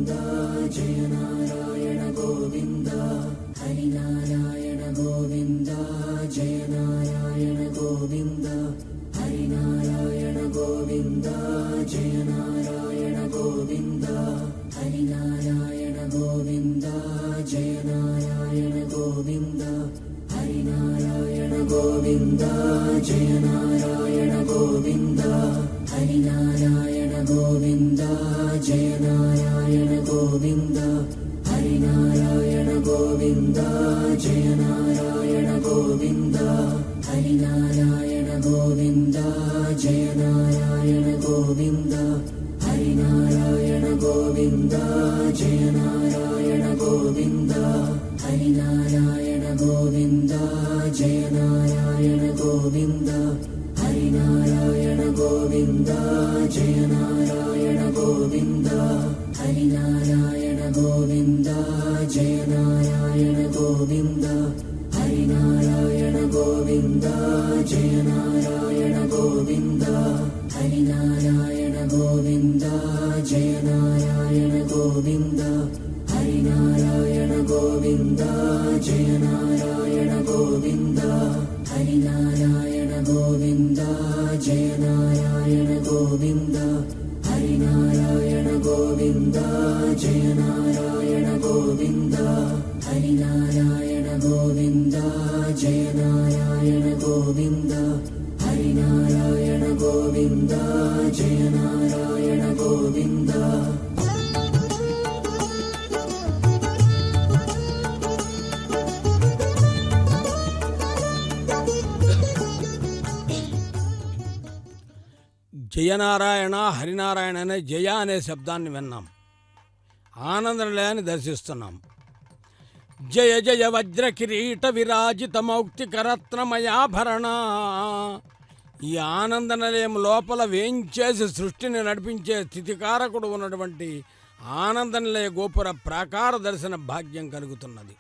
గోవింద జయ నారాయణ గోవింద హరినారాయణ గోవింద జయ నారాయణ గోవింద హరినారాయణ గోవింద జయ నారాయణ గోవింద హరినారాయణ గోవింద జయ నారాయణ గోవింద హరినారాయణ గోవింద జయ నారాయణ గోవింద హరినారాయణ గోవింద జయ నారాయణ గోవింద హరినారాయణ గోవింద జయ నారాయణ గోవింద హరినారాయణ గోవింద జయ నారాయణ గోవింద హరినారాయణ గోవింద జయ నారాయణ గోవింద హరినారాయణ గోవింద జయ నారాయణ గోవింద హరినారాయణ గోవింద జయ నారాయణ గోవింద హరినారాయణ గోవింద జయ నారాయణ గోవింద హరినారాయణ గోవింద జయ నారాయణ గోవింద హరినారాయణ గోవింద జయ నారాయణ గోవింద హరినారాయణ గోవింద జయ నారాయణ గోవింద హరినారాయణ గోవింద జయ నారాయణ గోవింద హరినారాయణ గోవింద జయ నారాయణ గోవింద హరినారాయణ గోవింద జయ నారాయణ గోవింద హరినారాయణ గోవింద జయ నారాయణ గోవింద జయనారాయణ హరినారాయణ అనే జయ అనే శబ్దాన్ని విన్నాం. ఆనంద నిలయాన్ని దర్శిస్తున్నాం. జయ జయ వజ్ర కిరీట విరాజిత మౌక్తికరత్నమయాభరణ. ఈ ఆనంద నిలయం లోపల వేంచేసి సృష్టిని నడిపించే స్థితికారకుడు ఉన్నటువంటి ఆనంద నిలయ గోపుర ప్రాకార దర్శన భాగ్యం కలుగుతున్నది.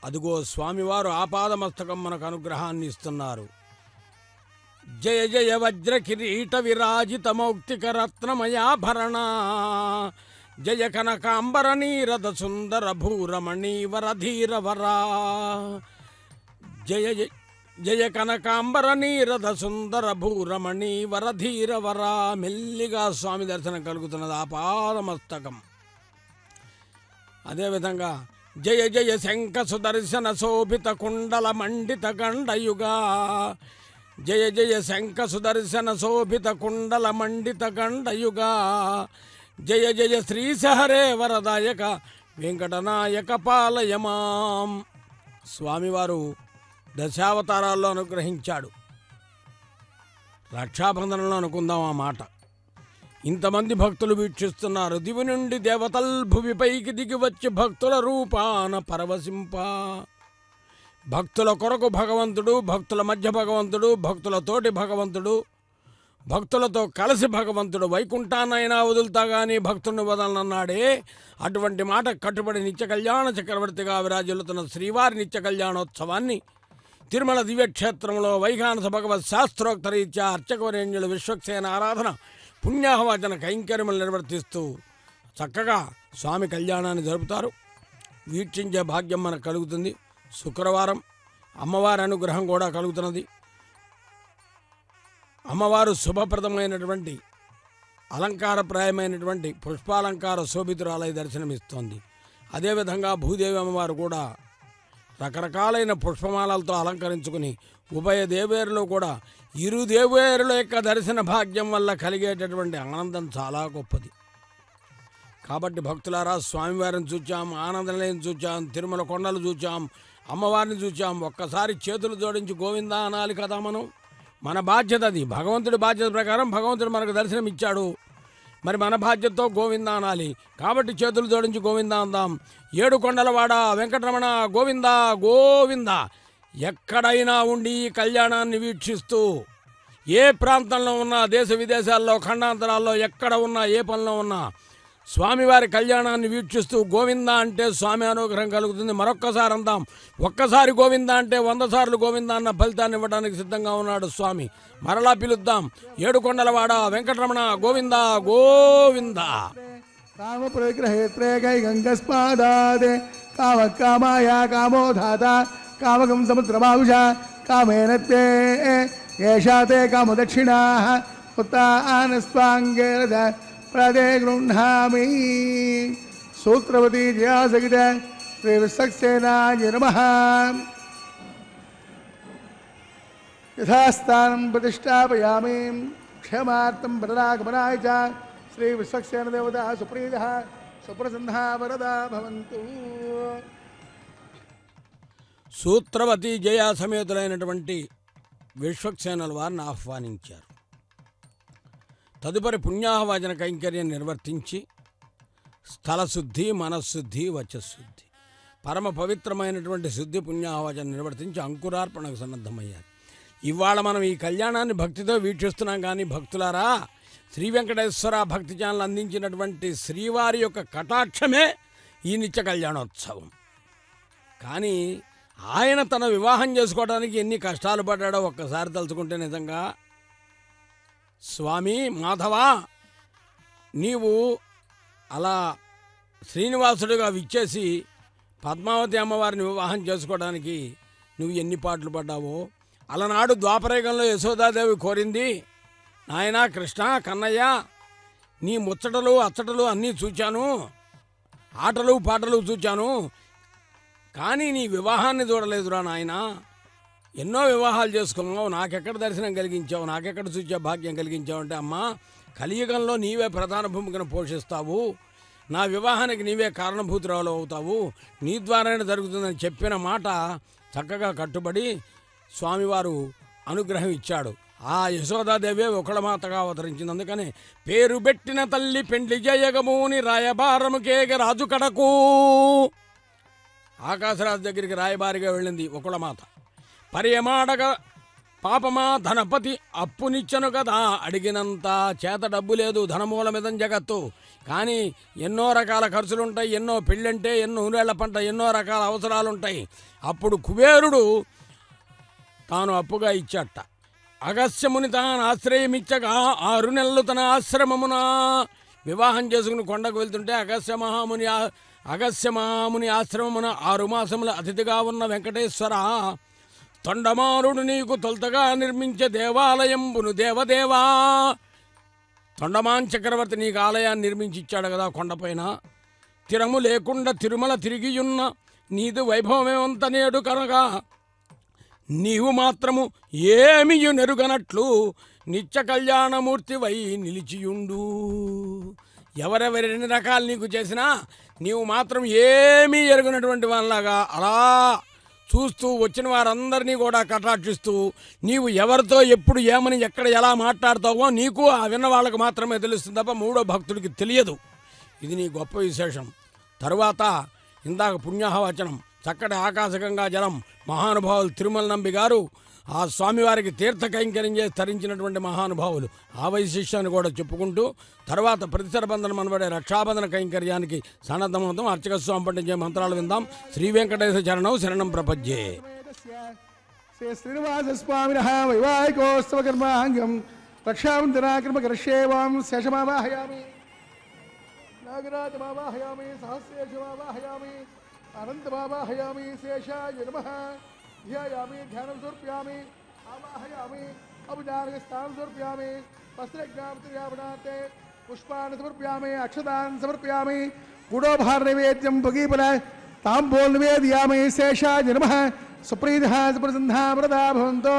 అదుగో స్వామివారు ఆపాదమస్తకం మనకు అనుగ్రహాన్ని ఇస్తున్నారు. జయ జయ వజ్ర కిరీట విరాజిత మౌక్తికరత్నమయాభరణ. జయ కనకాంబర నీరద సుందర భూరమణీవరధీరవరా. జయ జయ కనకాంబర నీరద సుందర భూరమణీవరధీరవరా. మెల్లిగా స్వామి దర్శనం కలుగుతున్నది ఆపాదమస్తకం. అదేవిధంగా జయ జయ శంఖ సుదర్శన శోభిత కుండల మండిత గండయుగా. జయ జయ శంఖ సుదర్శన శోభిత కుండల మండిత గండయుగా. జయ జయ శ్రీసహరే వరదాయక వెంకటనాయక పాలయమాం. స్వామివారు దశావతారాల్లో అనుగ్రహించాడు. రక్షాబంధనంలో అనుకుందాం ఆ మాట. ఇంతమంది భక్తులు వీక్షిస్తున్నారు. దివి నుండి దేవతల్ భువిపైకి దిగి వచ్చి భక్తుల రూపాన పరవశింప. భక్తుల కొరకు భగవంతుడు, భక్తుల మధ్య భగవంతుడు, భక్తులతోటి భగవంతుడు, భక్తులతో కలిసి భగవంతుడు. వైకుంఠాన్నైనా వదులుతా కానీ భక్తుడిని వదలనన్నాడే. అటువంటి మాట కట్టుబడి నిత్య కళ్యాణ చక్రవర్తిగా విరాజిల్లుతున్న శ్రీవారి నిత్య కళ్యాణోత్సవాన్ని తిరుమల దివ్యక్షేత్రంలో వైఖానస భగవత్ శాస్త్రోక్త రీత్యా అర్చకవరేణ్యులు విశ్వక్సేన ఆరాధన పుణ్యాహవాచన కైంకర్యములు నిర్వర్తిస్తూ చక్కగా స్వామి కళ్యాణాన్ని జరుపుతారు. వీక్షించే భాగ్యం మనకు కలుగుతుంది. శుక్రవారం అమ్మవారి అనుగ్రహం కూడా కలుగుతున్నది. అమ్మవారు శుభప్రదమైనటువంటి అలంకారప్రాయమైనటువంటి పుష్పాలంకార శోభితురాలై దర్శనమిస్తోంది. అదేవిధంగా భూదేవి అమ్మవారు కూడా రకరకాలైన పుష్పమాలలతో అలంకరించుకుని ఉభయ దేవేరులో కూడా ఇరు దేవేరుల యొక్క దర్శన భాగ్యం వల్ల కలిగేటటువంటి ఆనందం చాలా గొప్పది. కాబట్టి భక్తులారా, స్వామివారిని చూచాం, ఆనంద నిలయం చూచాం, తిరుమల కొండలు చూచాం, అమ్మవారిని చూచాం. ఒక్కసారి చేతులు జోడించి గోవిందా అనాలి కదా. మన బాధ్యత అది. భగవంతుడి బాధ్యత ప్రకారం భగవంతుడు మనకు దర్శనం ఇచ్చాడు. మరి మన బాధ్యతతో గోవిందా అనాలి. కాబట్టి చేతులు జోడించి గోవిందా అందాం. ఏడు కొండలవాడ వెంకటరమణ గోవిందా గోవిందా. ఎక్కడైనా ఉండి ఈ కళ్యాణాన్ని వీక్షిస్తూ ఏ ప్రాంతంలో ఉన్నా, దేశ విదేశాల్లో, ఖండాంతరాల్లో ఎక్కడ ఉన్నా, ఏ పనిలో ఉన్నా స్వామివారి కళ్యాణాన్ని వీక్షిస్తూ గోవిందా అంటే స్వామి అనుగ్రహం కలుగుతుంది. మరొక్కసారి అందాం. ఒక్కసారి గోవిందా అంటే 100 సార్లు గోవిందా అన్న ఫలితాన్ని ఇవ్వడానికి సిద్ధంగా ఉన్నాడు స్వామి. మరలా పిలుద్దాం. ఏడుకొండలవాడ వెంకటరమణ గోవిందా గోవిందా. कामप्रग्रहेत्रे कैगङ्गस्मादात् कामकामाया कामो धाता कामकं समुद्रमाविशा कामेन ते एषा ते कामदक्षिणाः उत्तानस्वाङ्गेन प्रदे गृह्णामि सूत्रवती जया सहित श्रीविश्वक्सेनाय नमः। यथास्थानं प्रतिष्ठापयामि क्षमार्थं वरदागमनाय च श्रीविश्वक्सेन देवता सुप्रीतः सुप्रसन्नः वरदा भवन्तु। సూత్రవతి జయ సమేతులైనటువంటి విశ్వక్సేనుల వారిని ఆహ్వానించారు. తదుపరి పుణ్యాహవాచన కైంకర్యం నిర్వర్తించి స్థలశుద్ధి, మనశుద్ధి, వచశుద్ధి, పరమ పవిత్రమైనటువంటి శుద్ధి పుణ్యాహవాచన నిర్వర్తించి అంకురార్పణకు సన్నద్ధమయ్యారు. ఇవాళ మనం ఈ కళ్యాణాన్ని భక్తితో వీక్షిస్తున్నాం. కానీ భక్తులారా, శ్రీ వెంకటేశ్వర భక్తి ఛానల్ అందించినటువంటి శ్రీవారి యొక్క కటాక్షమే ఈ నిత్య కళ్యాణోత్సవం. కానీ ఆయన తన వివాహం చేసుకోవడానికి ఎన్ని కష్టాలు పడ్డాడో ఒక్కసారి తలుచుకుంటే నిజంగా స్వామి మాధవా, నీవు అలా శ్రీనివాసుడిగా విచ్చేసి పద్మావతి అమ్మవారిని వివాహం చేసుకోవడానికి నువ్వు ఎన్ని పాటలు పడ్డావో. అలనాడు ద్వాపరయుగంలో యశోదాదేవి కోరింది, నాయనా కృష్ణ కన్నయ్య, నీ ముచ్చటలు అచ్చటలు అన్నీ చూచాను, ఆటలు పాటలు చూచాను, కానీ నీ వివాహాన్ని చూడలేదురా నాయన. ఎన్నో వివాహాలు చేసుకున్నావు, నాకెక్కడ దర్శనం కలిగించావు, నాకెక్కడ చూచే భాగ్యం కలిగించావు అంటే, అమ్మా కలియుగంలో నీవే ప్రధాన భూమికను పోషిస్తావు, నా వివాహానికి నీవే కారణభూతురాలు అవుతావు, నీ ద్వారానే జరుగుతుందని చెప్పిన మాట చక్కగా కట్టుబడి స్వామివారు అనుగ్రహం ఇచ్చాడు. ఆ యశోదాదేవే ఒకళమాతగా అవతరించింది. అందుకని పేరు పెట్టిన తల్లి పెండ్లి జయగమూని రాయబారము కేగ రాజు కడకు, ఆకాశరాజు దగ్గరికి రాయబారిగా వెళ్ళింది ఒకళమాత. పర్యమాడగా పాపమా ధనపతి అప్పునిచ్చను కదా, అడిగినంత చేత డబ్బు లేదు, ధనమూలమిదం జగత్తు. కానీ ఎన్నో రకాల ఖర్చులుంటాయి, ఎన్నో పెళ్ళంటే, ఎన్నో నూనెళ్ల పంట, ఎన్నో రకాల అవసరాలుంటాయి. అప్పుడు కుబేరుడు తాను అప్పుగా ఇచ్చట. అగస్యముని తాను ఆశ్రయమిచ్చగా 6 నెలలు తన ఆశ్రమమున వివాహం చేసుకుని కొండకు వెళ్తుంటే అగస్య మహాముని ఆశ్రమమున 6 మాసముల అతిథిగా ఉన్న వెంకటేశ్వర, తొండమారుడు నీకు తొలతగా నిర్మించే దేవాలయంబును దేవదేవా. తొండమాన్ చక్రవర్తి నీకు ఆలయాన్ని నిర్మించి ఇచ్చాడు కదా కొండపైన. తిరము లేకుండా తిరుమల తిరిగియున్న నీదు వైభవమేమంత నేడు కనుక నీవు మాత్రము ఏమియు నెరుగనట్లు నిత్య కళ్యాణమూర్తి వై నిలిచియుండు. ఎవరెవరి ఎన్ని రకాలు నీకు చేసినా నీవు మాత్రం ఏమీ ఎరుగనటువంటి వాళ్ళలాగా అలా చూస్తూ వచ్చిన వారందరినీ కూడా కటాక్షిస్తూ నీవు ఎవరితో ఎప్పుడు ఏమని ఎక్కడ ఎలా మాట్లాడతావో నీకు ఆ విన్న వాళ్ళకు మాత్రమే తెలుస్తుంది తప్ప మూడో భక్తుడికి తెలియదు. ఇది నీ గొప్ప విశేషం. తరువాత ఇందాక పుణ్యాహవచనం, చక్కటి ఆకాశగంగా జలం, మహానుభావులు తిరుమల నంబి గారు ఆ స్వామివారికి తీర్థ కైంకర్యం చేసి తరించినటువంటి మహానుభావులు, ఆ వైశిష్యాన్ని కూడా చెప్పుకుంటూ తర్వాత ప్రతిసర బంధనం అనబడే రక్షాబంధన కైంకర్యానికి సన్నద్ధమవుతాం. అర్చక స్వామి పఠించే మంత్రాలు విందాం. శ్రీ వెంకటేశ్వర చరణం శరణం ప్రపద్యే. శ్రీ శ్రీనివాస స్వామి వైవాహికోత్సవ కర్మాంగం రక్షాబంధనాకర్మ కరిష్యేవాం శేషమావాహయామి నాగరాజమావాహయామి సహస్రేషమావాహయామి అనంతమావాహయామి శేషాయ నమః ధ్యాయామి ధ్యానం సమర్పయామి ఆవాహయామి అభిదానస్థానం సమర్పయామి వస్త్రజ్ఞాపతిర్యాపణాతే పుష్పాన్ని సమర్పయామి అక్షతాన్ని సమర్పయామి గుడోభారనైవేద్యం భగీఫల తాంబూల నివేదయామి శేషాయ నమః సుప్రీతః సుప్రసన్నः వరదా భవంతు.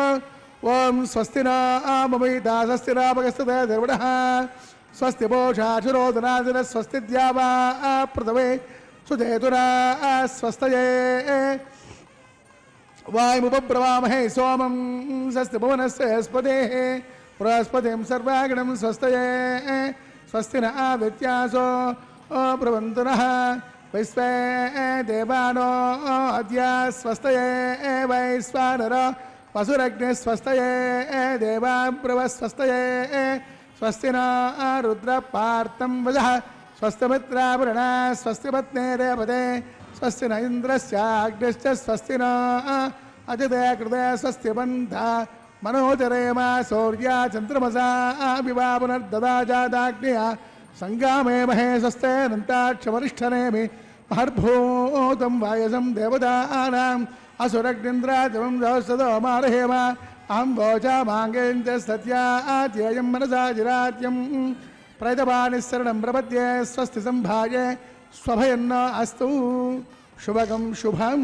ఓం స్వస్తి నామవైతా స్వస్తి నామగస్తతే ధర్మణః స్వస్తి పోషాశురోదనాదిన స్వస్తి ద్యావా పృథవే సుజేతురా స్వస్తయే వాయుముపబ్రవామహే సోమం స్వస్తి భువనస్పదే బృహస్పతిం సర్వాగణం స్వస్తయే స్వస్తి న ఆదిత్యాసో ప్రవంతునః విశ్వే దేవానో అద్య స్వస్తయే వైశ్వానర వసురగ్ని స్వస్తయే దేవాబ్రవ స్వస్తయే స్వస్తి న రుద్ర పార్థం వజః స్వస్తి మిత్రావరణ స్వస్తి పత్నే రేపదే స్వస్తి న ఇంద్రస్యాగ్నిశ్చ స్వస్తి న అతిథే కృతే స్వస్తి బంధ మనోజరేమ సౌర్య చంద్రమసా వివా పునర్దదా జాతాగ్నియ సంగామే మహేశస్తే నంతాక్షమరిష్టనేమి మహర్భూతం వాయసం దేవతానాం అసురగ్నింద్రాజవం సదో మారహేమ అహం వోచా మాంగేంద్ర సత్యాత్యేయం మనసా జిరాత్యం ప్రజపానిశరణం ప్రపద్యే స్వస్తి సంభాయే స్వభయన్న అస్తు శుభకం శుభం.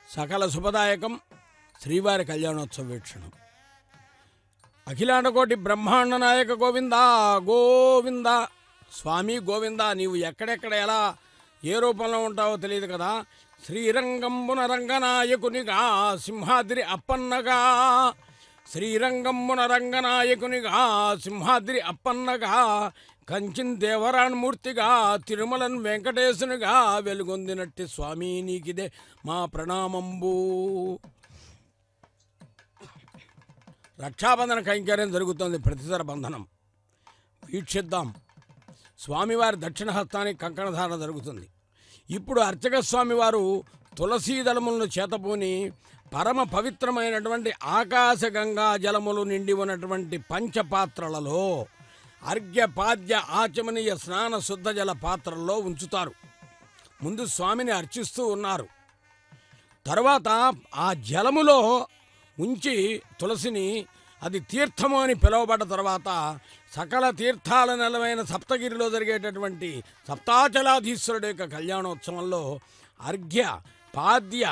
సకల శుభదాయకం శ్రీవారి కళ్యాణోత్సవ వీక్షణం. అఖిలాండకోటి బ్రహ్మాండ నాయక గోవింద గోవింద. స్వామి గోవింద, నీవు ఎక్కడెక్కడ ఎలా ఏ రూపంలో ఉంటావో తెలియదు కదా. శ్రీరంగంబున రంగనాయకునిగా సింహాద్రి అప్పన్నగా, శ్రీరంగంబున రంగనాయకునిగా సింహాద్రి అప్పన్నగా, కంచిన్ దేవరాణమూర్తిగా తిరుమలన్ వెంకటేశునిగా వెలుగొందినట్టి స్వామి నీకిదే మా ప్రణామంబు. రక్షాబంధన కైంకర్యం జరుగుతోంది, ప్రతిసర బంధనం వీక్షిద్దాం. స్వామివారి దక్షిణ హస్తానికి కంకణధారణ జరుగుతుంది. ఇప్పుడు అర్చక స్వామివారు తులసీ దళములను చేతపూని పరమ పవిత్రమైనటువంటి ఆకాశగంగా జలములు నిండి ఉన్నటువంటి పంచపాత్రలలో అర్ఘ్యపాద్య ఆచమనీయ స్నాన శుద్ధ జల పాత్రల్లో ఉంచుతారు. ముందు స్వామిని అర్చిస్తూ ఉన్నారు. తర్వాత ఆ జలములో ఉంచి తులసిని, అది తీర్థము అని పిలువబడ్డ తర్వాత సకల తీర్థాల నెలవైన సప్తగిరిలో జరిగేటటువంటి సప్తాచలాధీశ్వరుడు యొక్క కళ్యాణోత్సవంలో అర్ఘ్య పాద్య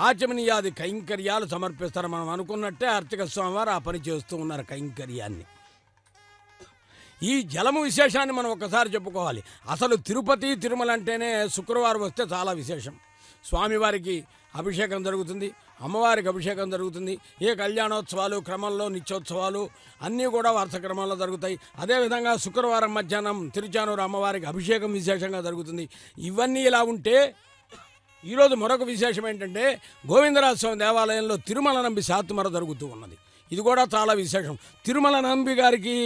ఆచమనీయాది కైంకర్యాలు సమర్పిస్తారు. మనం అనుకున్నట్టే అర్చక స్వామివారు ఆ పని చేస్తూ ఉన్నారు కైంకర్యాన్ని. ఈ జలము విశేషాన్ని మనం ఒకసారి చెప్పుకోవాలి. అసలు తిరుపతి తిరుమల అంటేనే శుక్రవారం వస్తే చాలా విశేషం. స్వామివారికి అభిషేకం జరుగుతుంది, అమ్మవారికి అభిషేకం జరుగుతుంది. ఏ కళ్యాణోత్సవాలు క్రమంలో నిత్యోత్సవాలు అన్నీ కూడా వరుస క్రమంలో జరుగుతాయి. అదేవిధంగా శుక్రవారం మధ్యాహ్నం తిరుచానూరు అమ్మవారికి అభిషేకం విశేషంగా జరుగుతుంది. ఇవన్నీ ఇలా ఉంటే ఈరోజు మరొక విశేషం ఏంటంటే గోవిందరాజ స్వామి దేవాలయంలో తిరుమల నంబి శాతుమర జరుగుతూ ఉన్నది. ఇది కూడా చాలా విశేషం. తిరుమల నంబి గారికి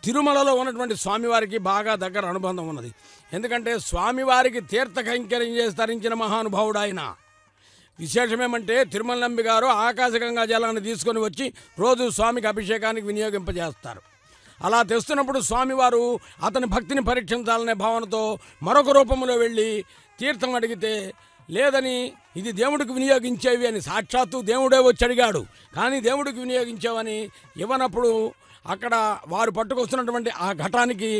తిరుమలలో ఉన్నటువంటి స్వామివారికి బాగా దగ్గర అనుబంధం ఉన్నది. ఎందుకంటే స్వామివారికి తీర్థ కైంకర్యం చేసి తరించిన మహానుభావుడు ఆయన. విశేషమేమంటే తిరుమల నంబి గారు ఆకాశగంగా జలాన్ని తీసుకొని వచ్చి రోజు స్వామికి అభిషేకానికి వినియోగింపజేస్తారు. అలా తెస్తున్నప్పుడు స్వామివారు అతని భక్తిని పరీక్షించాలనే భావనతో మరొక రూపంలో వెళ్ళి తీర్థం అడిగితే లేదని, ఇది దేవుడికి వినియోగించేవి అని సాక్షాత్తు దేవుడే వచ్చి అడిగాడు. కానీ దేవుడికి వినియోగించావని ఇవ్వనప్పుడు అక్కడ వారు పట్టుకొస్తున్నటువంటి ఆ ఘటానికి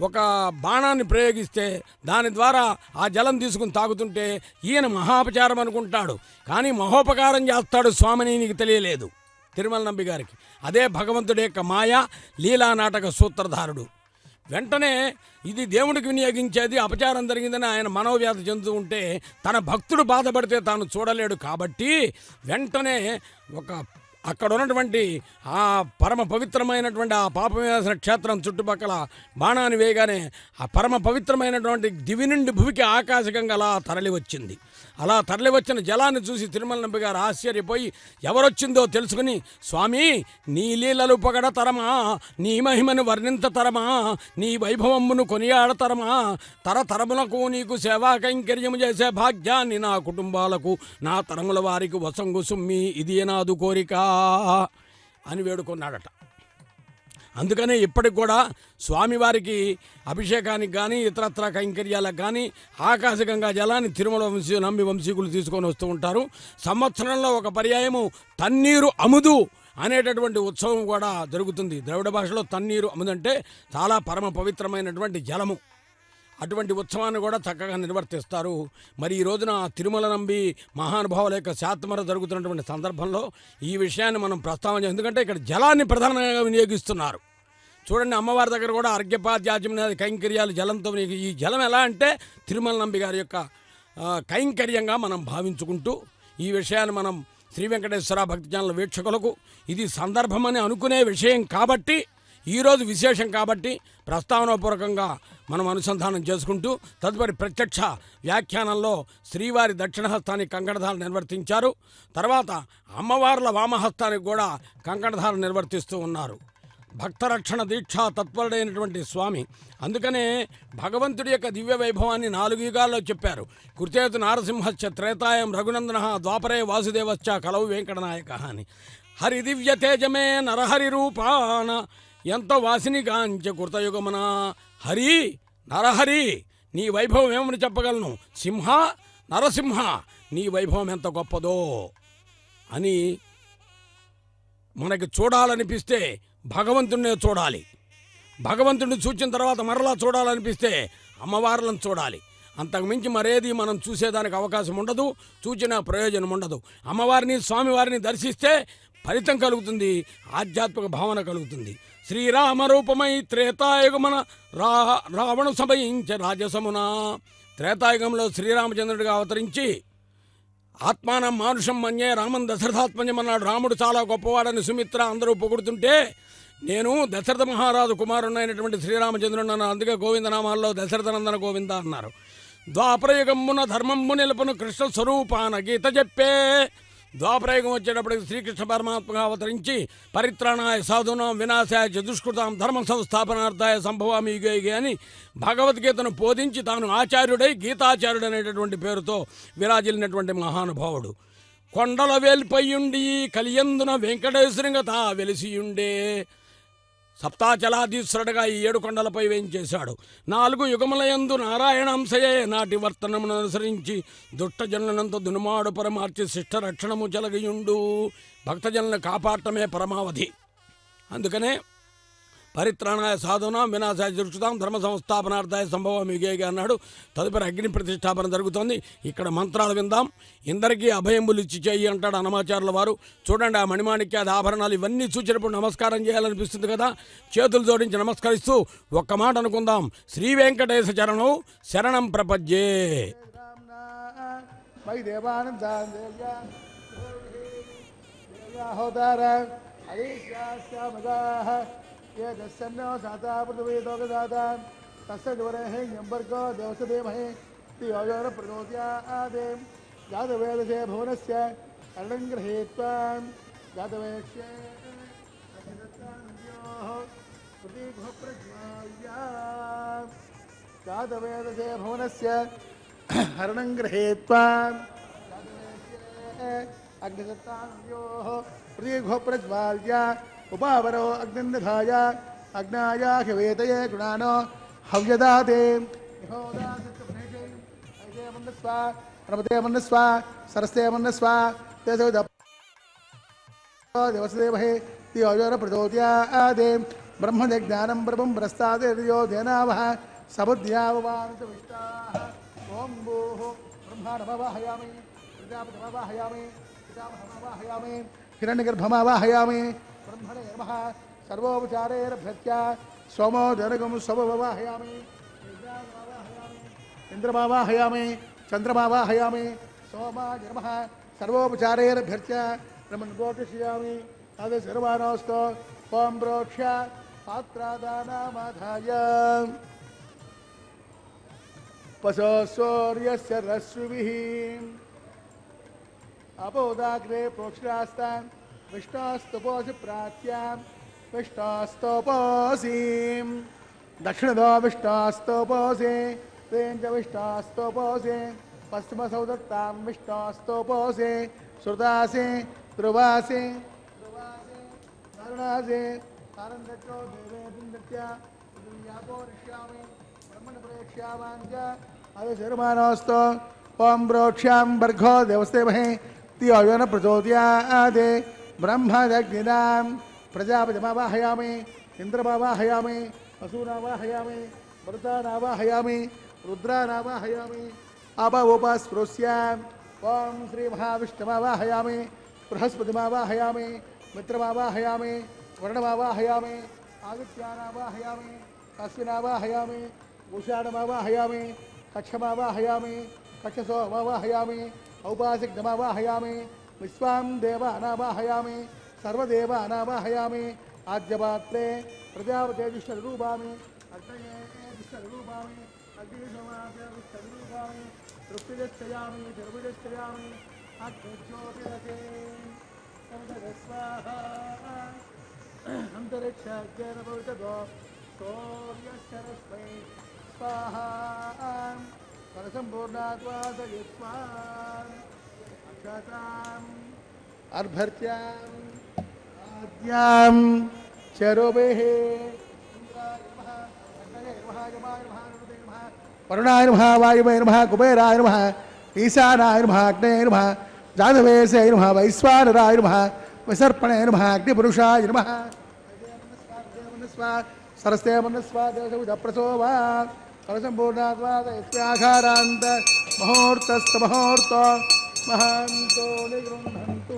ఒక బాణాన్ని ప్రయోగిస్తే దాని ద్వారా ఆ జలం తీసుకుని తాగుతుంటే ఈయన మహాపచారం అనుకుంటాడు, కానీ మహోపకారం చేస్తాడు స్వామిని నీకు తెలియలేదు తిరుమల నంబి గారికి. అదే భగవంతుడి యొక్క మాయ లీలా నాటక సూత్రధారుడు. వెంటనే ఇది దేవుడికి వినియోగించేది అపచారం జరిగిందని ఆయన మనోవ్యాధి చెందుతూ ఉంటే తన భక్తుడు బాధపడితే తాను చూడలేడు కాబట్టి వెంటనే అక్కడ ఉన్నటువంటి ఆ పరమ పవిత్రమైనటువంటి ఆ పాపవినాశన క్షేత్రం చుట్టుపక్కల బాణాన్ని వేయగానే ఆ పరమ పవిత్రమైనటువంటి దివి నుండి భూమికి ఆకాశగంగా అలా తరలి వచ్చింది. అలా తరలి వచ్చిన జలాన్ని చూసి తిరుమల నంబి గారు ఆశ్చర్యపోయి ఎవరొచ్చిందో తెలుసుకుని, స్వామి నీ లీలలు పొగడతరమా, నీ మహిమను వర్ణించతరమా, నీ వైభవమును కొనియాడతరమా, తరతరములకు నీకు సేవా కైంకర్యము చేసే భాగ్యాన్ని నా కుటుంబాలకు నా తరముల వారికి వసంగు సుమ్మి ఇది నాదు కోరిక అని వేడుకున్నాడట. అందుకనే ఇప్పటికి కూడా స్వామివారికి అభిషేకానికి కానీ ఇతరత్ర కైంకర్యాలకు కానీ ఆకాశగంగా జలాన్ని తిరుమల నంబి వంశీకులు తీసుకొని వస్తూ ఉంటారు. సంవత్సరంలో ఒక పర్యాయము తన్నీరు అముదు అనేటటువంటి ఉత్సవం కూడా జరుగుతుంది. ద్రవిడ భాషలో తన్నీరు అముదు అంటే చాలా పరమ పవిత్రమైనటువంటి జలము. అటువంటి ఉత్సవాన్ని కూడా చక్కగా నిర్వర్తిస్తారు. మరి ఈ రోజున తిరుమల నంబి మహానుభావుల యొక్క శాతమర జరుగుతున్నటువంటి సందర్భంలో ఈ విషయాన్ని మనం ప్రస్తావన, ఎందుకంటే ఇక్కడ జలాన్ని ప్రధానంగా వినియోగిస్తున్నారు. చూడండి, అమ్మవారి దగ్గర కూడా అర్ఘ్యపాద్యాచమనీయాది కైంకర్యాలు జలంతో. ఈ జలం ఎలా అంటే తిరుమల నంబి గారి యొక్క కైంకర్యంగా మనం భావించుకుంటూ ఈ విషయాన్ని మనం శ్రీ వెంకటేశ్వర భక్తి ఛానల్ వీక్షకులకు ఇది సందర్భమని అనుకునే విషయం కాబట్టి, ఈరోజు విశేషం కాబట్టి ప్రస్తావనాపూర్వకంగా మనం అనుసంధానం చేసుకుంటూ తదుపరి ప్రత్యక్ష వ్యాఖ్యానంలో శ్రీవారి దక్షిణహస్తానికి కంకణధారణ నిర్వర్తించారు. తర్వాత అమ్మవార్ల వామహస్తానికి కూడా కంకణధారణ నిర్వర్తిస్తూ ఉన్నారు. భక్తరక్షణ దీక్షా తత్పరుడైనటువంటి స్వామి. అందుకనే భగవంతుడి యొక్క దివ్య వైభవాన్ని 4 యుగాల్లో చెప్పారు. కృతేతు నారసింహశ్చ త్రేతాయం రఘునందన ద్వాపరే వాసుదేవశ్చ కలవు వెంకటనాయక అని. హరి దివ్య తేజమే నరహరి రూపాన ఎంత వాసినిగాంచ కృతయుగమన హరి నరహరి నీ వైభవం ఏమని చెప్పగలను, సింహ నరసింహ నీ వైభవం ఎంత గొప్పదో అని మనకి చూడాలనిపిస్తే భగవంతుడినే చూడాలి. భగవంతుడిని చూచిన తర్వాత మరలా చూడాలనిపిస్తే అమ్మవార్లను చూడాలి. అంతకుమించి మరేది మనం చూసేదానికి అవకాశం ఉండదు, చూచిన ప్రయోజనం ఉండదు. అమ్మవారిని స్వామివారిని దర్శిస్తే ఫలితం కలుగుతుంది, ఆధ్యాత్మిక భావన కలుగుతుంది. శ్రీరామ రూపమై త్రేతాయుగమున రావణ సమయించ రాజసమున. త్రేతాయుగంలో శ్రీరామచంద్రుడిగా అవతరించి ఆత్మానం మానుషం మన్యే రామన్ దశరథాత్మజం అన్నాడు. రాముడు చాలా గొప్పవాడని సుమిత్ర అందరూ పొగుడుతుంటే నేను దశరథ మహారాజు కుమారుడైనటువంటి శ్రీరామచంద్రుడు అన్నాను. అందుకే గోవిందనామాల్లో దశరథనందన గోవింద అన్నారు. ద్వాపరయుగమున ధర్మము నిలుపును కృష్ణ స్వరూపాన గీత చెప్పే. ద్వాపరయుగం వచ్చేటప్పటికి శ్రీకృష్ణ పరమాత్మగా అవతరించి పరిత్రాణాయ సాధునాం వినాశాయ చతుష్కృతాం ధర్మ సంస్థాపనార్థాయ సంభవామి యుగే యుగే అని భగవద్గీతను బోధించి తాను ఆచార్యుడై గీతాచార్యుడు అనేటటువంటి పేరుతో విరాజిల్లినటువంటి మహానుభావుడు. కొండల వేల్పయ్యుండి కలియందున వెంకటేశ్వరంగా తా వెలిసియుండే. సప్తాచలాధీశ్వరుడుగా ఈ 7 కొండలపై వేయించేశాడు. 4 యుగములయందు నారాయణంశయే నాటి వర్తనమును అనుసరించి దుష్టజనులనంత దునుమాడు పరమార్చి శిష్ట రక్షణము జలగియుండు. భక్తజనులను కాపాడటమే పరమావధి. అందుకనే పరిత్రాణాయ సాధునాం వినాశాయ చతుష్కృతాం ధర్మ సంస్థాపనార్థాయ సంభవం యుగేగా అన్నాడు. తదుపరి అగ్ని ప్రతిష్టాపన జరుగుతోంది. ఇక్కడ మంత్రాలు విందాం. ఇందరికీ అభయంబులు ఇచ్చి చెయ్యి అంటాడు అన్నమాచార్యుల వారు. చూడండి, ఆ మణిమాణిక్యాది ఆభరణాలు ఇవన్నీ చూసినప్పుడు నమస్కారం చేయాలనిపిస్తుంది కదా. చేతులు జోడించి నమస్కరిస్తూ ఒక్క మాట అనుకుందాం. శ్రీ వెంకటేశ చరణం శరణం ప్రపద్యే. ये दस्सन्नो साता पृथ्वी लोकदाता तस्य द्वरेः यम्बर्गो देवसदेमहे तियोजोर प्रचोदयादे जातवेदसे भुवनस्य अरणं गृहीत्वा जातवेक्ष्ये जातवेदसे भुवनस्य अरणं गृहीत्वा जातवेक्ष्ये अग्निदत्तान्योः प्रदीघो प्रज्वाल्य उपावरो अग्निन्धाय अग्नायाखवेतये गुणानो हव्यदाते प्रमते मन्नस्व सरस्ते मन्नस्व देवसदेवहे तियोजोर प्रचोदयादे ब्रह्मज्ञानं ब्रह्मं प्रस्तादेयो धेनावः सबुद्ध्याववानतविष्टाः ॐ भूः ब्रह्माणमवाहयामि प्रजापतिमवाहयामि पितामहमवाहयामि हिरण्यगर्भमवाहयामि ब्रह्मणे नमः सर्वोपचारेरभ्यर्च्य सोमो जनकं स्वमवाहयामि इंद्रमावाहयामि चंद्रमावाहयामि सोमाय नमः सर्वोपचारेरभ्यर्च्य ब्रह्मणोपदेशयामि तद् सर्वानोऽस्तु ओं प्रोक्ष्य पात्रादानामाधाय पशो सूर्यस्य रश्मिभिः अपोदाग्रे प्रोक्षरास्तान् विष्टास्तुपोसि प्राच्यां विष्टास्तुपोसि दक्षिणदो विष्टास्तुपोसि तेंच विष्टास्तुपोसि पश्चिमसौदत्तां विष्टास्तुपोसि श्रुतासि ध्रुवासि करुणासि कारन्दचो देवेन्द्रत्य यापोरिष्यामि ब्रह्मण प्रेक्ष्यामाञ्च अविशर्माणोऽस्तु ओं प्रोक्ष्यां भर्गो देवस्तेमहे तियोजन प्रचोदयादे ब्रह्मदग्निनां प्रजापतिमावाहयामि इंद्रमावाहयामि वसूनावाहयामि वृतानावाहयामि रुद्रानावाहयामि अपवोपस्पृश्यां ओं श्रीमहाविष्णुमावाहयामि बृहस्पतिमावाहयामि मित्रमावाहयामि वर्णमावाहयामि आदित्यानावाहयामि अश्विनावाहयामि उषाणमावाहयामि कक्षमावाहयामि कक्षसोमावाहयामि औपासिकमावाहयामि विश्वां देवानावाहयामि सर्वदेवानावाहयामि आद्यपात्रे प्रजापते विष्णुरूपामि अग्नये विष्णुरूपामि अग्निशोमाभ्य विष्णुरूपामि तृप्तिदश्चयामि द्रविदश्चयामि अग्निज्योतिरते स्वाहा अन्तरिक्षाज्ञेन भविष्यतो सूर्यस्य रश्मै स्वाहा परसम्पूर्णात्वादयित्वान् अक्षताम् अर्भर्त्याम् आद्याम् चरुभिः वरुणाय नमः वायुवे नमः कुबेराय नमः ईशानाय नमः अग्नये नमः जातवेशे नमः वैश्वानराय नमः विसर्पणे नमः अग्निपुरुषाय नमः सरस्ते मनस्वा देवसविधप्रसोवा कलसम्पूर्णात्वादयस्याघारान्त मुहूर्तस्तमुहूर्तो महान्तो निगृह्णन्तु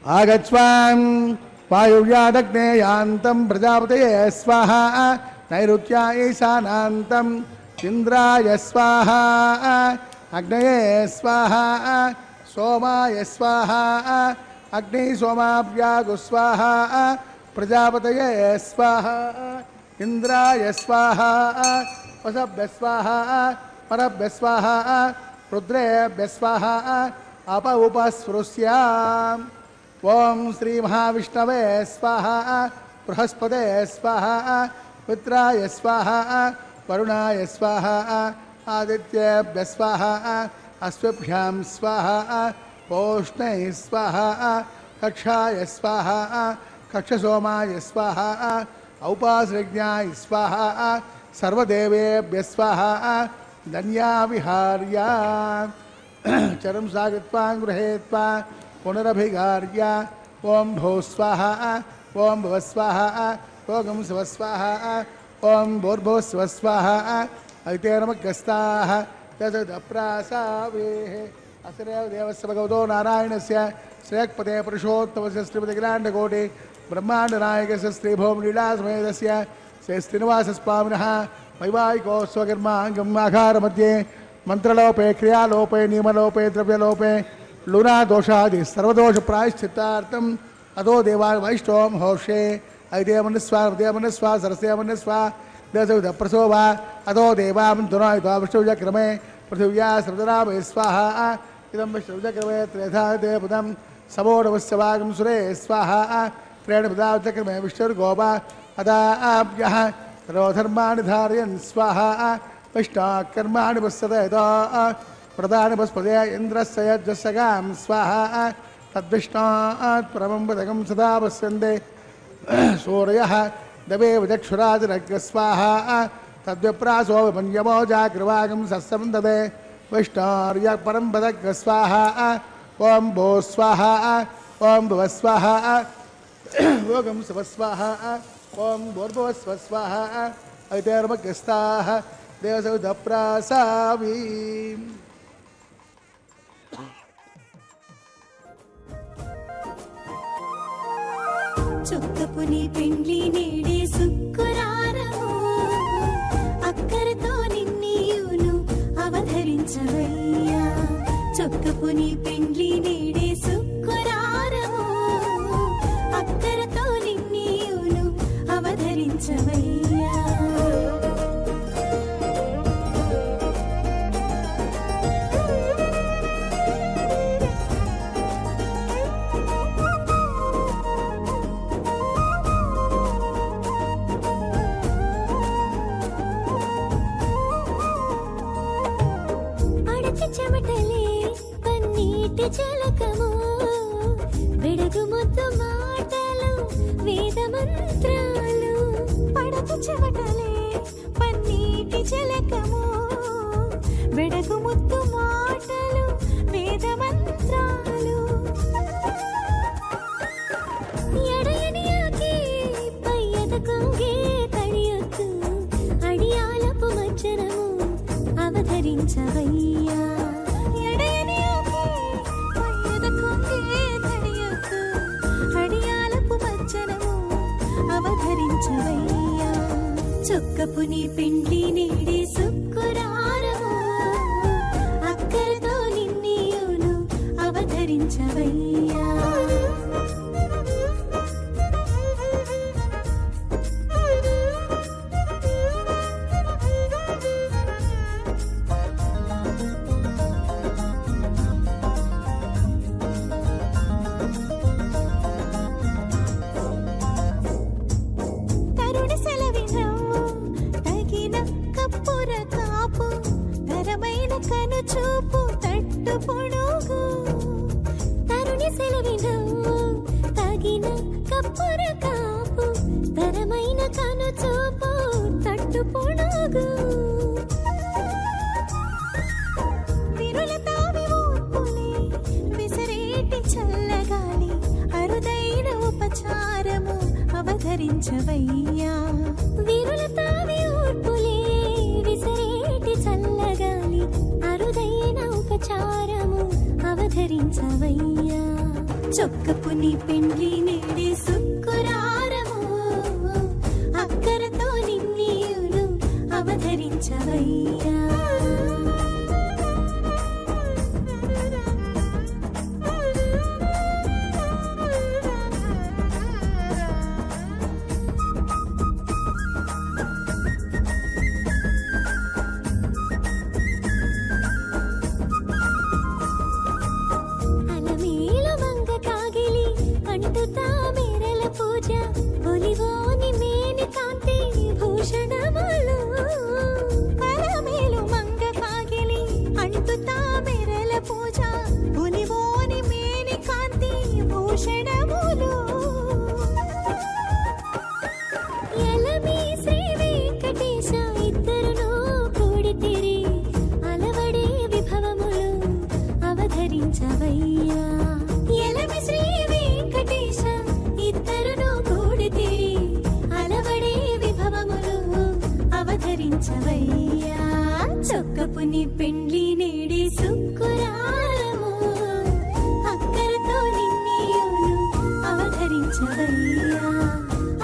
आगच्छान् वायुव्यादग्नेयान्तं प्रजापतये स्वाहा नैऋत्या ईशानान्तं इन्द्राय स्वाहा अग्नये स्वाहा सोमाय स्वाहा अग्नि सोमाभ्यागु स्वाहा प्रजापतये स्वाहा इंद्राय स्वाहा वसभ्य स्वाहा परभ्य स्वाहा रुद्रेभ्य स्वाहा अप उपस्पृश्याम् ओम श्री महाविष्णवे स्वाहा बृहस्पते स्वाहा मित्राय स्वाहा वरुणाय स्वाहा आदित्येभ्य स्वाहा अश्वभ्यां स्वाहा पोष्णै स्वाहा कक्षाय स्वाहा कक्षसोमाय स्वाहा औपासृज्ञाय स्वाहा सर्वदेवेभ्य स्वाहा धन्याविहार्या चरम सागत्वा गृहेत्वा पुनरभिगार्या ओम भो स्वाहा ओम भव स्वाहा ओम स्व स्वाहा ओम भूर्भुव स्व स्वाहा ऐतेर्मग्रस्ताः तदप्रासावेः असरेव देवस्य भगवतो नारायणस्य श्रेयक्पते पुरुषोत्तमस्य श्रीपतिग्राण्डकोटि ब्रह्माण्डनायकस्य श्रीभौमलीलासमेतस्य श्री श्रीनिवासस्वामिनः वैवाहिकोत्सवकर्माङ्गम् आहारमध्ये मन्त्रलोपे क्रियालोपे नियमलोपे द्रव्यलोपे लूनादोषादि सर्वदोषप्रायश्चित्तार्थम् अतो देवा वैष्णवं होषे ऐदेवनस्वा सरस्यमनस्वा दशविधप्रसोवा अतो देवां दुनायित्वा विष्णुविजक्रमे पृथिव्या सर्वदामे स्वाहा इदं विष्णुविजक्रमे त्रेधा देवदं समोढवस्यवागं सुरे स्वाहा प्रेणपदाचक्रमे विष्णुर्गोपा अदाभ्यः सर्वधर्माणि धारयन् स्वाहा विष्णाकर्माणि पश्यते प्रदानि पस्पदे इन्द्रस्य यज्ञस्यगां स्वाहा तद्विष्णात् परमं पदकं सदा पश्यन्ते सूर्यः दवेव चक्षुरादिरग्रस्वाहा तद्विप्रासो विमन्यमो जाग्रवागं सस्यं ददे विष्णार्य परं पदग्रस्वाहा ओम भो स्वाहा ओम भव स्वाहा ओम स्व स्वाहा ओम भूर्भुव स्व स्वाहा ऐतेर्मग्रस्ताः देवसविधप्रासावी చొక్కపుని పెండ్లి నేడే శుక్రవారము అక్కరతో నిన్నీయును అవధరించవయ్యా చొక్కపుని పెండ్లి నేడే శుక్రవారము అక్కరతో నిన్నీయును అవధరించవయ్యా చెమటలే పన్నీటి జలకము వెడగు ముద్దు మాటలు వేద మంత్రాలు పడకు చెమటలే పన్నీటి జలకము వెడగు ముద్దు మాటలు వేద మంత్రాలు ఎడయనియాకి పయ్యద కొంగే తడియొద్దు అడియాలపు మజ్జనము అవధరించవయ్యా ఎడయనియాకి పయ్యద కొంగే తడియొద్దు అడియాలపు మజ్జనము అవధరించవయ్యా చొక్కపు నీ పెండ్లి నేడే శుక్రవారము అక్కరతో నిన్నీయును అవధరించవయ్యా చూపు తట్టు పొడుగు తరుణి సెలవిను అవతరించవయ్యా వీరుల తావి ఊర్పులే విసరేటి చల్లగాలి అరుదైన ఉపచారము అవతరించవయ్యా చొక్కపు నీ పెండ్లి నేడే సుక్కురారము అక్కరతో నిన్నీయులు అవతరించవయ్యా చొక్కపు నీ పెండ్లి నేడే సుక్కురారము అక్కరతో నిన్నీయులు అవతరించవయ్యా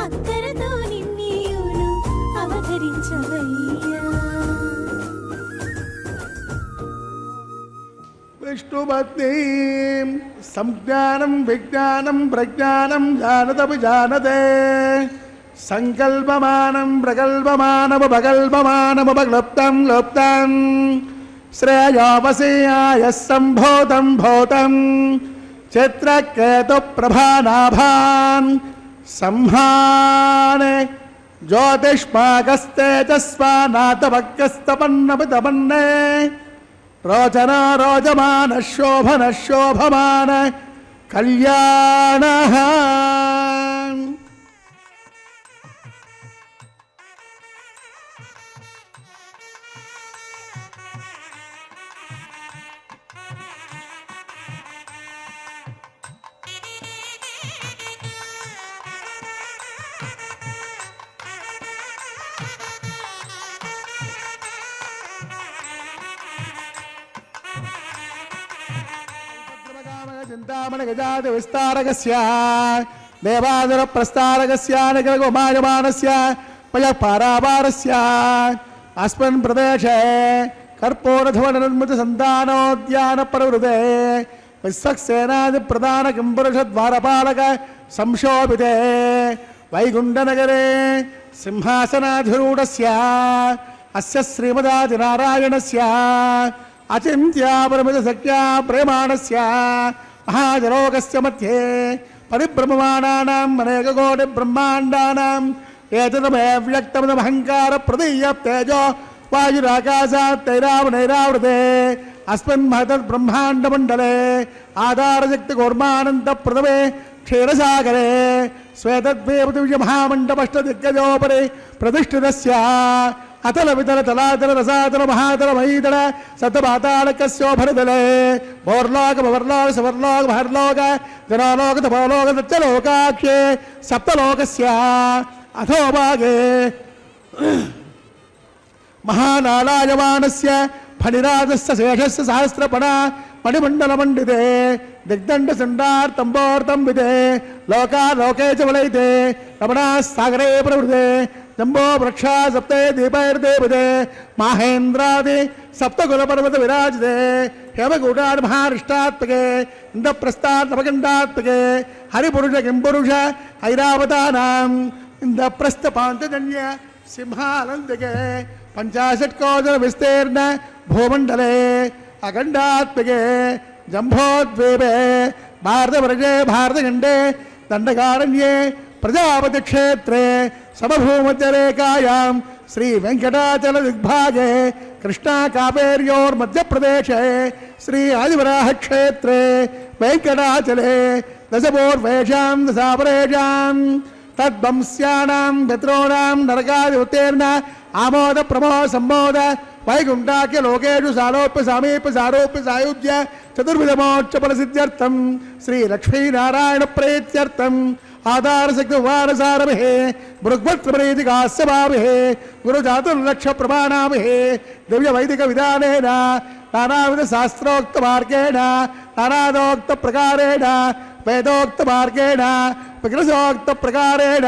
అక్కరతో నిన్నీయులు అవతరించవయ్యా విష్ణుపత్ని సంజ్ఞానం విజ్ఞానం ప్రజ్ఞానం జానతపి జానతే సంకల్పమానం ప్రకల్పమానమపకల్పమానమపక్లుప్తం లుప్తం శ్రేయోపసేయాయ సంభూతం భూతం చిత్రకేతు ప్రభానాభాన్ సంహానే జ్యోతిష్మాకస్తేజస్వానాతభక్తస్తపన్నపితపన్నే రోచన రోచమాన శోభన శోభమాన కళ్యాణ చింతామణి గజాత విస్తారకస్య దేవాదుర ప్రస్తారకస్య నిఖిలకుమాయమానస్య పయపారాపారస్య అస్మిన్ ప్రదేశే కర్పూరధవననిర్మిత సంతానోద్యాన ప్రవృతే విశ్వక్సేనాది ప్రధాన కింపురుషద్వారపాలక సంశోభితే వైగుంఠనగరే సింహాసనాధిరూఢస్య అస్య శ్రీమదాదినారాయణస్య అచింత్యాపరిమిత సఖ్యా ప్రేమాణస్య మహాజలోకస్య మధ్యే పరిభ్రమమాణానాం అనేకకోటి బ్రహ్మాండానాం ఏతదమే వ్యక్తమహంకార ప్రదీయ తేజో వాయురాకాశాత్ తైరావనైరావృతే అస్మిన్ మహతద్ బ్రహ్మాండమండలే ఆధారశక్తి కూర్మానంద ప్రథమే క్షీరసాగరే శ్వేతద్వేపతి విజయమహామండపష్టదిగ్గజోపరి ప్రతిష్ఠితస్య అతల వితల తలాతల రసాతల మహాతల మహీతల సతపాతాళకస్యోభరదలే భోర్లోక భవర్లోక సవర్లోక మహర్లోక జనాలోక తపోలోక సత్యలోకాఖ్యే సప్తలోకస్య అథోభాగే మహానాళాయమానస్య ఫణిరాజస్య శేషస్య సహస్రపణ మణిమండలమండితే దిగ్దండ సండార్తంబోర్తం విదే లోకా లోకే చ వలైతే రమణా సాగరే ప్రవృతే జంబో వృక్షా సప్తే దీపైర్దేవతే మాహేంద్రాది సప్తకులపర్వత విరాజితే హేమకూటాది మహారిష్టాత్మకే ఇంద్రప్రస్థాత్మకండాత్మకే హరిపురుష కింపురుష ఐరావతానాం ఇంద్రప్రస్థ పాంచజన్య సింహానందికే పంచాశత్కోదర విస్తీర్ణ భూమండలే అఖండాత్మకే జంబోద్వీపే భారతవర్గే భారతఖండే దండకారణ్యే ప్రజాపతి క్షేత్రే సమభూమధ్యరేఖాయాం శ్రీ వెంకటాచల దిగ్భాగే కృష్ణా కావేర్యోర్మధ్యప్రదేశే శ్రీ ఆదివరాహ క్షేత్రే వెంకటాచలే దశపూర్వేషాం దశాపరేషాం తద్వంశ్యానాం పితॄణాం నరకాది ఉత్తీర్ణ ఆమోద ప్రమోద సంబోధ వైకుంఠాఖ్య లోకేషు సాలోప్య సామీప్య సారూప్య సాయుధ్య చతుర్విధ మోక్ష ఫల సిద్ధ్యర్థం శ్రీ లక్ష్మీనారాయణ ప్రీత్యర్థం आधारशक्ति वारसारमहे मृग्वत्प्रमेति कास्यभामहे गुरुजातुर्लक्ष्य प्रमाणामहे दिव्य वैदिक विधानेन नानाविध शास्त्रोक्त मार्गेण नानादोक्त प्रकारेण वेदोक्त मार्गेण विग्रहोक्त प्रकारेण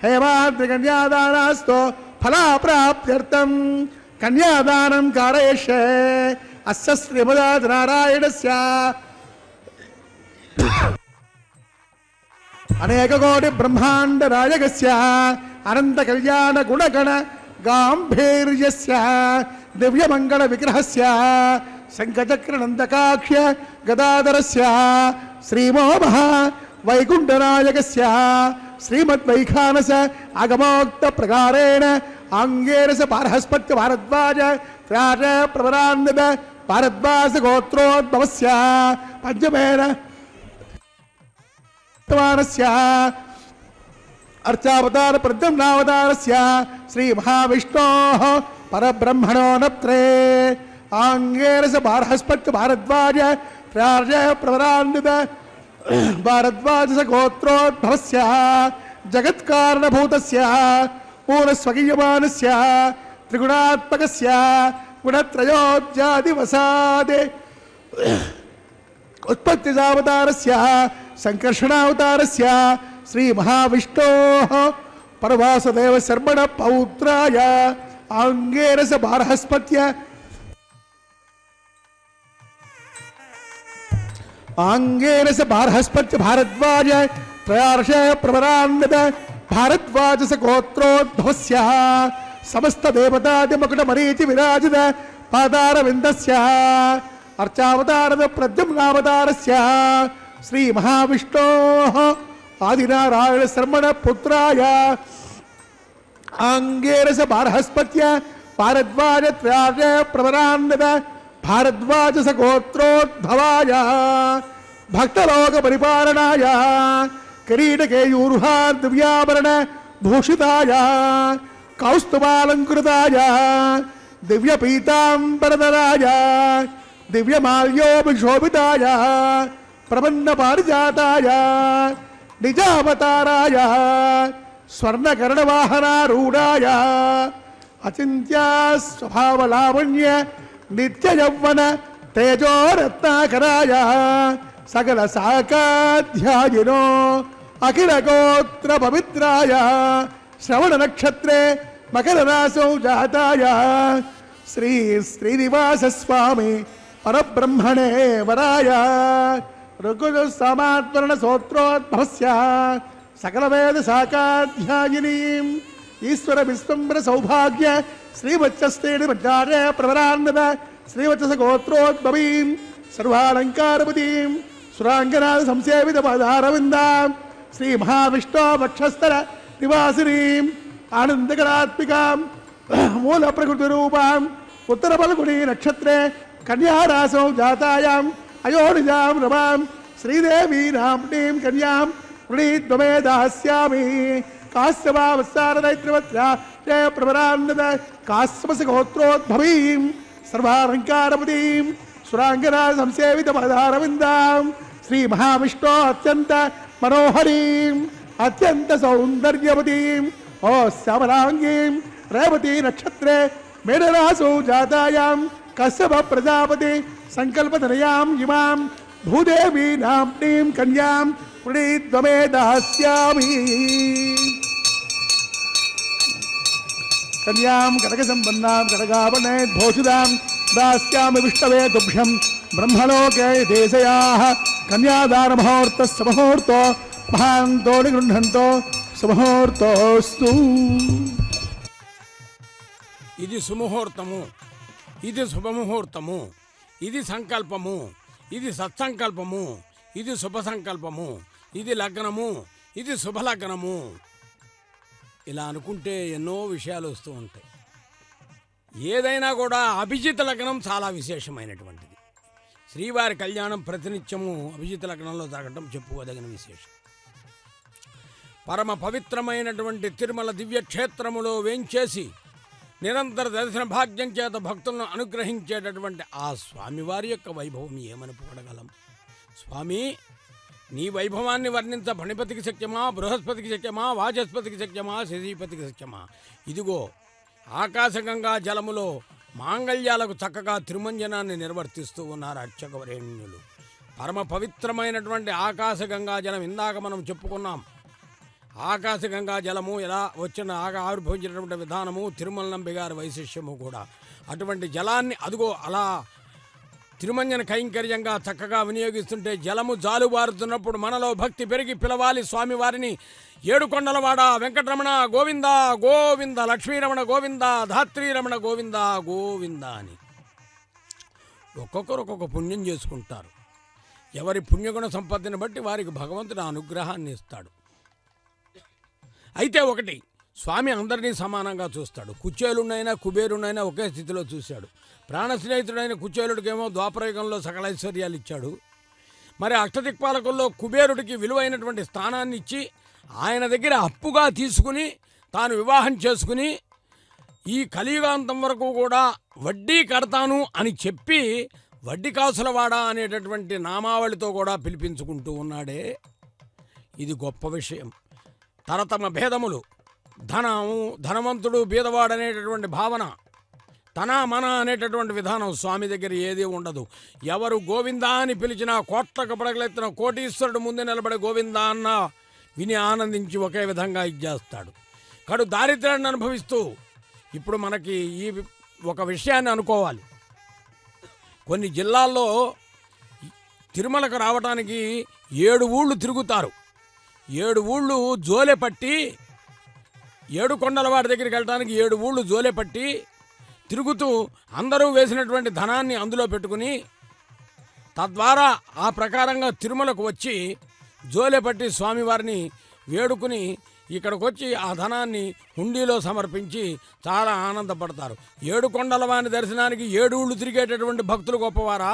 हेमाद्रि कन्यादानास्तु फलाप्राप्त्यर्थं कन्यादानं कारयिष्ये अस्य श्रीमदानारायणस्य अनेक कोटि ब्रह्मांड नायकस्य अनंत कल्याण गुणगण गांभीर्यस्य दिव्य मंगल विग्रहस्य शंखचक्र नंदकाक्ष गदाधरस्य श्रीमो महा वैकुंठ नायकस्य श्रीमद्वैखानस आगमोक्त प्रकारेण आंगेरस पारहस्पत्य भारद्वाज त्राज प्रवरान्वित भारद्वाज गोत्रोद्भवस्य पंचमेन अर्चावतार प्रद्युम्नावतारस्य श्री महाविष्णोः परब्रह्मणो नत्रे आंगेरस बारहस्पत्य भारद्वाज त्राज प्रवरान्वित भारद्वाज गोत्रोद्भवस्य जगत्कारणभूतस्य पूर्णस्वगीयमानस्य त्रिगुणात्मकस्य गुणत्रयोज्यादिवसादे उत्पत्तिजावतारस्य संकर्षणावतारस्य श्री महाविष्णोः परवासदेव शर्मण पौत्राय आंगेरस बारहस्पत्य भारद्वाज त्रयार्ष प्रवरान्वित भारद्वाजस गोत्रोद्भवस्य समस्त देवतादि मकुट मरीचि विराजित पादारविन्दस्य अर्चावतारद प्रद्युम्नावतारस्य श्री महाविष्णोः आदिनारायण शर्मण पुत्राय आंगेरस बारहस्पत्य भारद्वाज त्रयार्ष प्रवरान्वित भारद्वाजस गोत्रोद्भवाय भक्तलोक परिपालनाय किरीटकेयूरुहा दिव्याभरण भूषिताय कौस्तुभालंकृताय दिव्य पीतांबरधराय दिव्यमाल्योभिशोभिताय प्रबन्ध पारिजाताय निजावताराय स्वर्णकर्णवाहनारूढाय अचिन्त्य स्वभावलावण्य नित्ययौवन तेजोरत्नाकराय सकल साकाध्यायिनो अखिल गोत्र पवित्राय श्रवण नक्षत्रे मकर रासौ जाताय श्री श्रीनिवास स्वामी परब्रह्मणे वराय ऋग्वेद सामात्वरण सोत्रोद्भवस्य सकल वेद साकाध्यायिनीं ईश्वर विश्वम्बर सौभाग्य श्रीवत्सस्तेन पञ्चार्य प्रवरान्वित श्रीवत्स गोत्रोद्भवीं सर्वालंकारपतीं सुरांगनाथ संसेवित पदारविन्दां श्री महाविष्णु वक्षस्थल निवासिनीं आनंदकरात्मिकां मूल प्रकृति रूपां उत्तर फल्गुनी नक्षत्रे कन्या रासौ जातायां अयोनिजां रमां श्रीदेवी नाम्नीं कन्यां वृणीत्वमे दास्यामि काश्यपावस्सारदैत्रवत्या जय प्रवरान्वित काश्यपस गोत्रोद्भवीं सर्वालंकारपतीं सुरांगनाथ संसेवित पदारविन्दां श्री महाविष्णु अत्यंत मनोहरीं अत्यंत सौंदर्यवतीं ओ श्यामलांगीं रेवती नक्षत्रे मेढरासौ जातायां कश्यप प्रजापति संकल्पतनयां इमां भूदेवी नाम्नीं कन्यां वृणीत्वमे दास्यामि कन्यां कनकसम्पन्नां कनकाभरणैर्भूषितां दास्यामि विष्णवे तुभ्यं ब्रह्मलोके देशयाः कन्यादानमुहूर्तस्य मुहूर्तो महान्तो निगृह्णन्तो సుముహూర్తోస్తు. ఇది సుముహూర్తము, ఇది శుభముహూర్తము, ఇది సంకల్పము, ఇది సత్సంకల్పము, ఇది శుభ సంకల్పము, ఇది లగ్నము, ఇది శుభలగ్నము. ఇలా అనుకుంటే ఎన్నో విషయాలు వస్తూ ఉంటాయి. ఏదైనా కూడా అభిజిత లగ్నం చాలా విశేషమైనటువంటిది. శ్రీవారి కళ్యాణం ప్రతినిత్యము అభిజిత లగ్నంలో జరగటం చెప్పుకోదగిన విశేషం. పరమ పవిత్రమైనటువంటి తిరుమల దివ్యక్షేత్రములో వేంచేసి నిరంతర దర్శన భాగ్యం చేత భక్తులను అనుగ్రహించేటటువంటి ఆ స్వామివారి యొక్క వైభవం ఏమని పొగడగలం? స్వామి, నీ వైభవాన్ని వర్ణించ ఫణిపతికి శక్యమా, బృహస్పతికి శక్యమా, వాచస్పతికి శక్యమా, శశీపతికి శక్యమా. ఇదిగో ఆకాశగంగా జలములో మాంగళ్యాలకు చక్కగా తిరుమంజనాన్ని నిర్వర్తిస్తూ ఉన్నారు అర్చకవరేణ్యులు. పరమ పవిత్రమైనటువంటి ఆకాశగంగా జలం ఇందాక మనం చెప్పుకున్నాం. ఆకాశగంగా జలము ఎలా వచ్చిన ఆవిర్భవించినటువంటి విధానము, తిరుమల నంబి గారి వైశిష్యము కూడా. అటువంటి జలాన్ని అదుగో అలా తిరుమంజన కైంకర్యంగా చక్కగా వినియోగిస్తుంటే జలము జాలుబారుతున్నప్పుడు మనలో భక్తి పెరిగి పిలవాలి స్వామివారిని. ఏడుకొండలవాడ వెంకటరమణ గోవింద గోవింద, లక్ష్మీరమణ గోవింద, ధాత్రీరమణ గోవింద గోవింద అని. ఒక్కొక్కరు ఒక్కొక్క పుణ్యం చేసుకుంటారు. ఎవరి పుణ్యగుణ సంపత్తిని బట్టి వారికి భగవంతుడు అనుగ్రహాన్ని ఇస్తాడు. అయితే ఒకటి, స్వామి అందరినీ సమానంగా చూస్తాడు. కుచేలునైనా కుబేరునైనా ఒకే స్థితిలో చూశాడు. ప్రాణ స్నేహితుడైన కుచేలుడికేమో ద్వాపరయుగంలో సకల ఐశ్వర్యాలు ఇచ్చాడు. మరి అష్టదిక్పాలకుల్లో కుబేరుడికి విలువైనటువంటి స్థానాన్ని ఇచ్చి ఆయన దగ్గర అప్పుగా తీసుకుని తాను వివాహం చేసుకుని ఈ కలియుగాంతం వరకు కూడా వడ్డీ కడతాను అని చెప్పి వడ్డీ కాసులవాడ అనేటటువంటి నామావళితో కూడా పిలిపించుకుంటూ ఉన్నాడే. ఇది గొప్ప విషయం. తరతమ భేదములు, ధనవంతుడు బీదవాడు అనేటటువంటి భావన, తన మన అనేటటువంటి విధానం స్వామి దగ్గర ఏదీ ఉండదు. ఎవరు గోవిందా అని పిలిచినా కోట్లకు పడగలెత్తిన కోటీశ్వరుడు ముందు నిలబడి గోవిందా అన్న విని ఆనందించి ఒకే విధంగా ఇచ్చేస్తాడు. కడు దారిద్ర్యాన్ని అనుభవిస్తూ ఇప్పుడు మనకి ఈ ఒక విషయాన్ని అనుకోవాలి. కొన్ని జిల్లాల్లో తిరుమలకు రావడానికి 7 ఊళ్ళు తిరుగుతారు. 7 ఊళ్ళు జోలె పట్టి, 7 కొండల వాడి దగ్గరికి వెళ్ళడానికి 7 ఊళ్ళు జోలె పట్టి తిరుగుతూ అందరూ వేసినటువంటి ధనాన్ని అందులో పెట్టుకుని తద్వారా ఆ ప్రకారంగా తిరుమలకు వచ్చి జోలె పట్టి స్వామివారిని వేడుకుని ఇక్కడికి వచ్చి ఆ ధనాన్ని హుండీలో సమర్పించి చాలా ఆనందపడతారు. 7 కొండల వాని దర్శనానికి 7 ఊళ్ళు తిరిగేటటువంటి భక్తులు గొప్పవారా?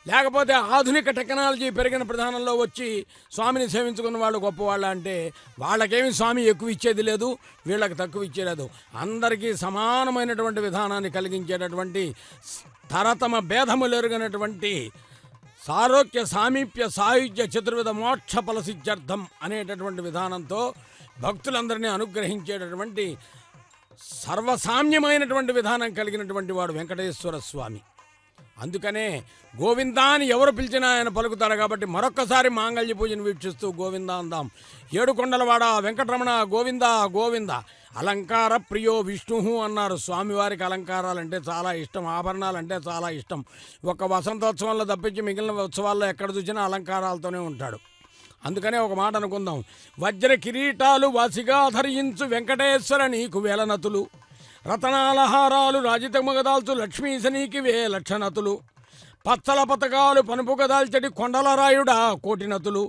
లేకపోతే ఆధునిక టెక్నాలజీ పెరిగిన ప్రధానంలో వచ్చి స్వామిని సేవించుకున్న వాళ్ళు గొప్పవాళ్ళ అంటే వాళ్ళకేమి స్వామి ఎక్కువ ఇచ్చేది లేదు, వీళ్ళకి తక్కువ ఇచ్చేలేదు. అందరికీ సమానమైనటువంటి విధానాన్ని కలిగించేటటువంటి తరతమ భేదములు ఎరుగనటువంటి సారోక్య సామీప్య సాయుధ్య చతుర్విధ మోక్ష ఫలసిద్ధ్యర్థం అనేటటువంటి విధానంతో భక్తులందరినీ అనుగ్రహించేటటువంటి సర్వసామ్యమైనటువంటి విధానం కలిగినటువంటి వాడు వెంకటేశ్వర స్వామి. అందుకనే గోవిందా అని ఎవరు పిలిచినా ఆయన పలుకుతారు. కాబట్టి మరొక్కసారి మాంగళ్య పూజను వీక్షిస్తూ గోవిందా అందాం. 7 కొండలవాడ వెంకటరమణ గోవిందా గోవింద. అలంకార ప్రియో విష్ణు అన్నారు. స్వామివారికి అలంకారాలంటే చాలా ఇష్టం, ఆభరణాలంటే చాలా ఇష్టం. ఒక వసంతోత్సవంలో తప్పించి మిగిలిన ఉత్సవాల్లో ఎక్కడ చూసినా అలంకారాలతోనే ఉంటాడు. అందుకనే ఒక మాట అనుకుందాం. వజ్ర కిరీటాలు వాసిగా ధరించు వెంకటేశ్వర నీకు వేలనతులు, రతనాలహారాలు రాజితమగదాల్చు లక్ష్మీశనీకి లక్షణతులు, పచ్చల పతకాలు పనుపుగదాల్చడి కొండలరాయుడా కోటినతులు,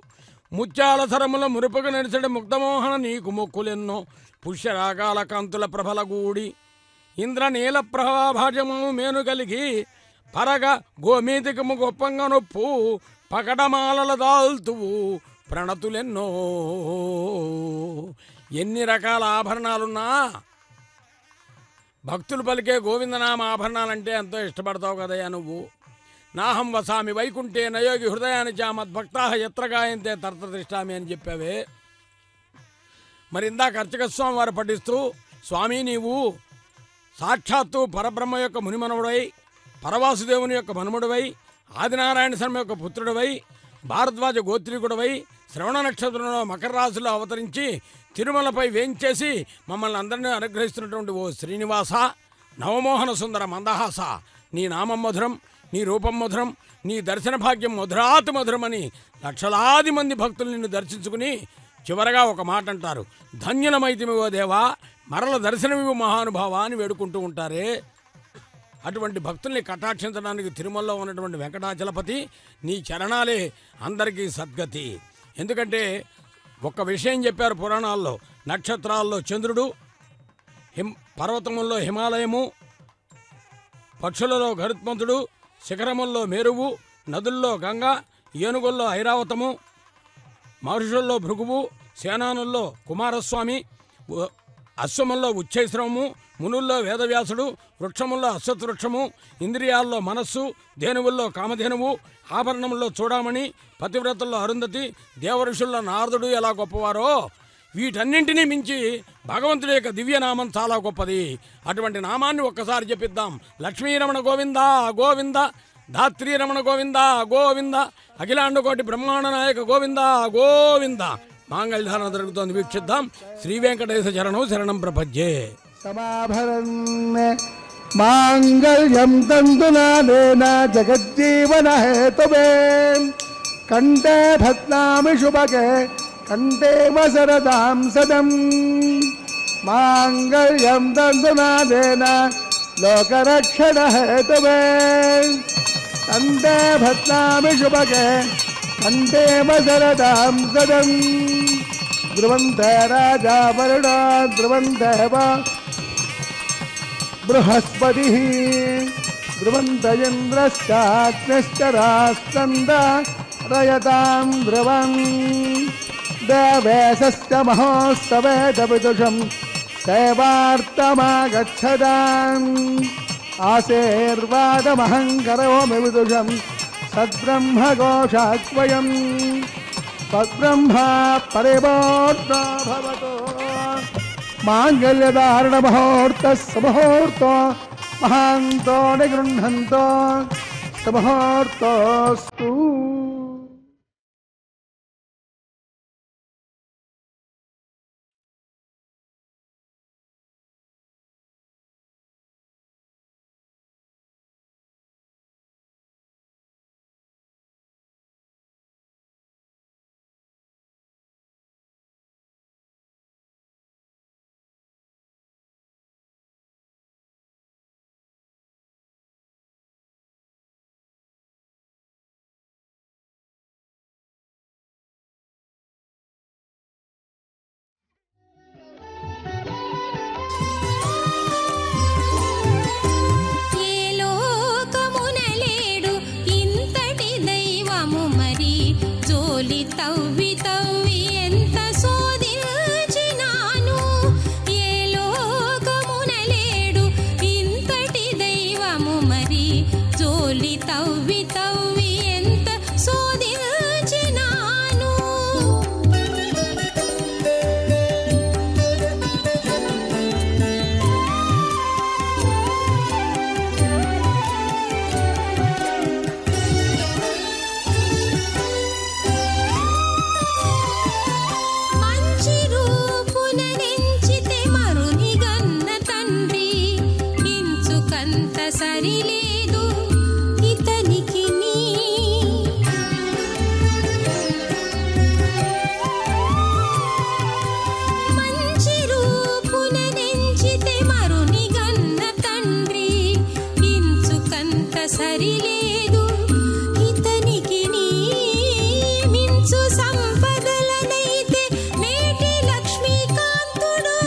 ముత్యాల సరముల మురుపుగా నడిచడి ముగ్ధమోహన నీకు మొక్కులెన్నో, పుష్యరాగాల కాంతుల ప్రభలగూడి ఇంద్రనీల ప్రభాభాజము మేను కలిగి పరగ గోమీతికము గొప్పంగా నొప్పు పకడమాలల దాల్తువు ప్రణతులెన్నో. ఎన్ని రకాల ఆభరణాలున్నా భక్తులు పలికే గోవిందనామ ఆభరణాలంటే ఎంతో ఇష్టపడతావు కదయ్యా నువ్వు. నాహం వసామి వైకుంఠే నయోగి హృదయాన్ని చ మద్భక్తా ఎత్రగాయంతే తర్తతిష్టామి అని చెప్పావే. మరి ఇందాక అర్చక స్వామి వారు పఠిస్తూ, స్వామి నీవు సాక్షాత్తు పరబ్రహ్మ యొక్క మునిమనుడవై, పరవాసుదేవుని యొక్క మనుమడువై, ఆదినారాయణ శర్మ యొక్క పుత్రుడివై, భారద్వాజ గోత్రీకుడవై, శ్రవణ నక్షత్రంలో మకర రాశిలో అవతరించి తిరుమలపై వేంచేసి మమ్మల్ని అందరినీ అనుగ్రహిస్తున్నటువంటి ఓ శ్రీనివాస, నవమోహన సుందర మందహాస, నీ నామం మధురం, నీ రూపం మధురం, నీ దర్శన భాగ్యం మధురాతి మధురమని లక్షలాది మంది భక్తులు నిన్ను దర్శించుకుని చివరగా ఒక మాట అంటారు, ధన్యులమైతిమివో దేవా, మరల దర్శనమివు మహానుభావ అని వేడుకుంటూ ఉంటారే. అటువంటి భక్తుల్ని కటాక్షించడానికి తిరుమలలో ఉన్నటువంటి వెంకటాచలపతి నీ చరణాలే అందరికీ సద్గతి. ఎందుకంటే ఒక్క విషయం చెప్పారు పురాణాల్లో, నక్షత్రాల్లో చంద్రుడు, పర్వతముల్లో హిమాలయము, పక్షులలో గరుత్మంతుడు, శిఖరముల్లో మేరువు, నదుల్లో గంగ, ఏనుగుల్లో ఐరావతము, మహర్షుల్లో భృగువు, సేనానుల్లో కుమారస్వామి, అశ్వముల్లో ఉచ్చైశ్రవము, మునుల్లో వేదవ్యాసుడు, వృక్షముల్లో అశ్వత్వృక్షము, ఇంద్రియాల్లో మనస్సు, ధేనువుల్లో కామధేనువు, ఆభరణముల్లో చూడామణి, పతివ్రతల్లో అరుంధతి, దేవఋషుల్లో నారదుడు ఎలా గొప్పవారో వీటన్నింటినీ మించి భగవంతుడి యొక్క దివ్యనామం చాలా గొప్పది. అటువంటి నామాన్ని ఒక్కసారి చెప్పిద్దాం. లక్ష్మీరమణ గోవింద గోవింద, ధాత్రీరమణ గోవింద గోవింద, అఖిలాండకోటి బ్రహ్మాండ నాయక గోవింద గోవింద. మాంగళ్యధారణ జరుగుతోంది, వీక్షిద్దాం. శ్రీ వెంకటేశ చరణం శరణం ప్రపంచే. సమాభరన్ మాంగళ్యం తంతునానేన జగజ్జీవన హేతువే కంఠే భద్నామి శుభగే కంఠే వసరదాం సదం. మాంగళ్యం తంతునానేన లోకరక్షణ హేతువే కంఠే భద్నామి శుభగే కంఠే వసరదాం సదం. ధ్రువంతే రాజా వరుణ ధ్రువంతే బృహస్పతి ధ్రువంత ఇంద్రశ్చాగ్నిశ్చ రాష్ట్రంద రయతాం ధ్రువం. దేవేశశ్చ మహోత్సవేత విదుషం సేవార్థమాగచ్చతాం. ఆశీర్వాదమహం కరోమి విదుషం సద్బ్రహ్మఘోషాత్వయం. తద్బ్రహ్మ పరిపూర్ణో భవతు. మాంగళ్యధారణ ముహూర్త సుముహూర్తో మహాంతో నిగృహంతో సుముహూర్తోస్తు. తవ్వి తవ్వి ఎంత శోధించినాను, ఏ లోకమున లేడు ఇంతటి దైవము మరి. జోలి తవ్వి తవ్వి ఎంత శోధించినాను. సరిలేదు ఇతనికి నీ మంచి రూపున నెంచితే మరుని గన్న తండ్రి. ఇంచుకంత సరిలేదు ఇతనికి నీ మించు సంపదలనైతే మేటి లక్ష్మీకాంతుడు.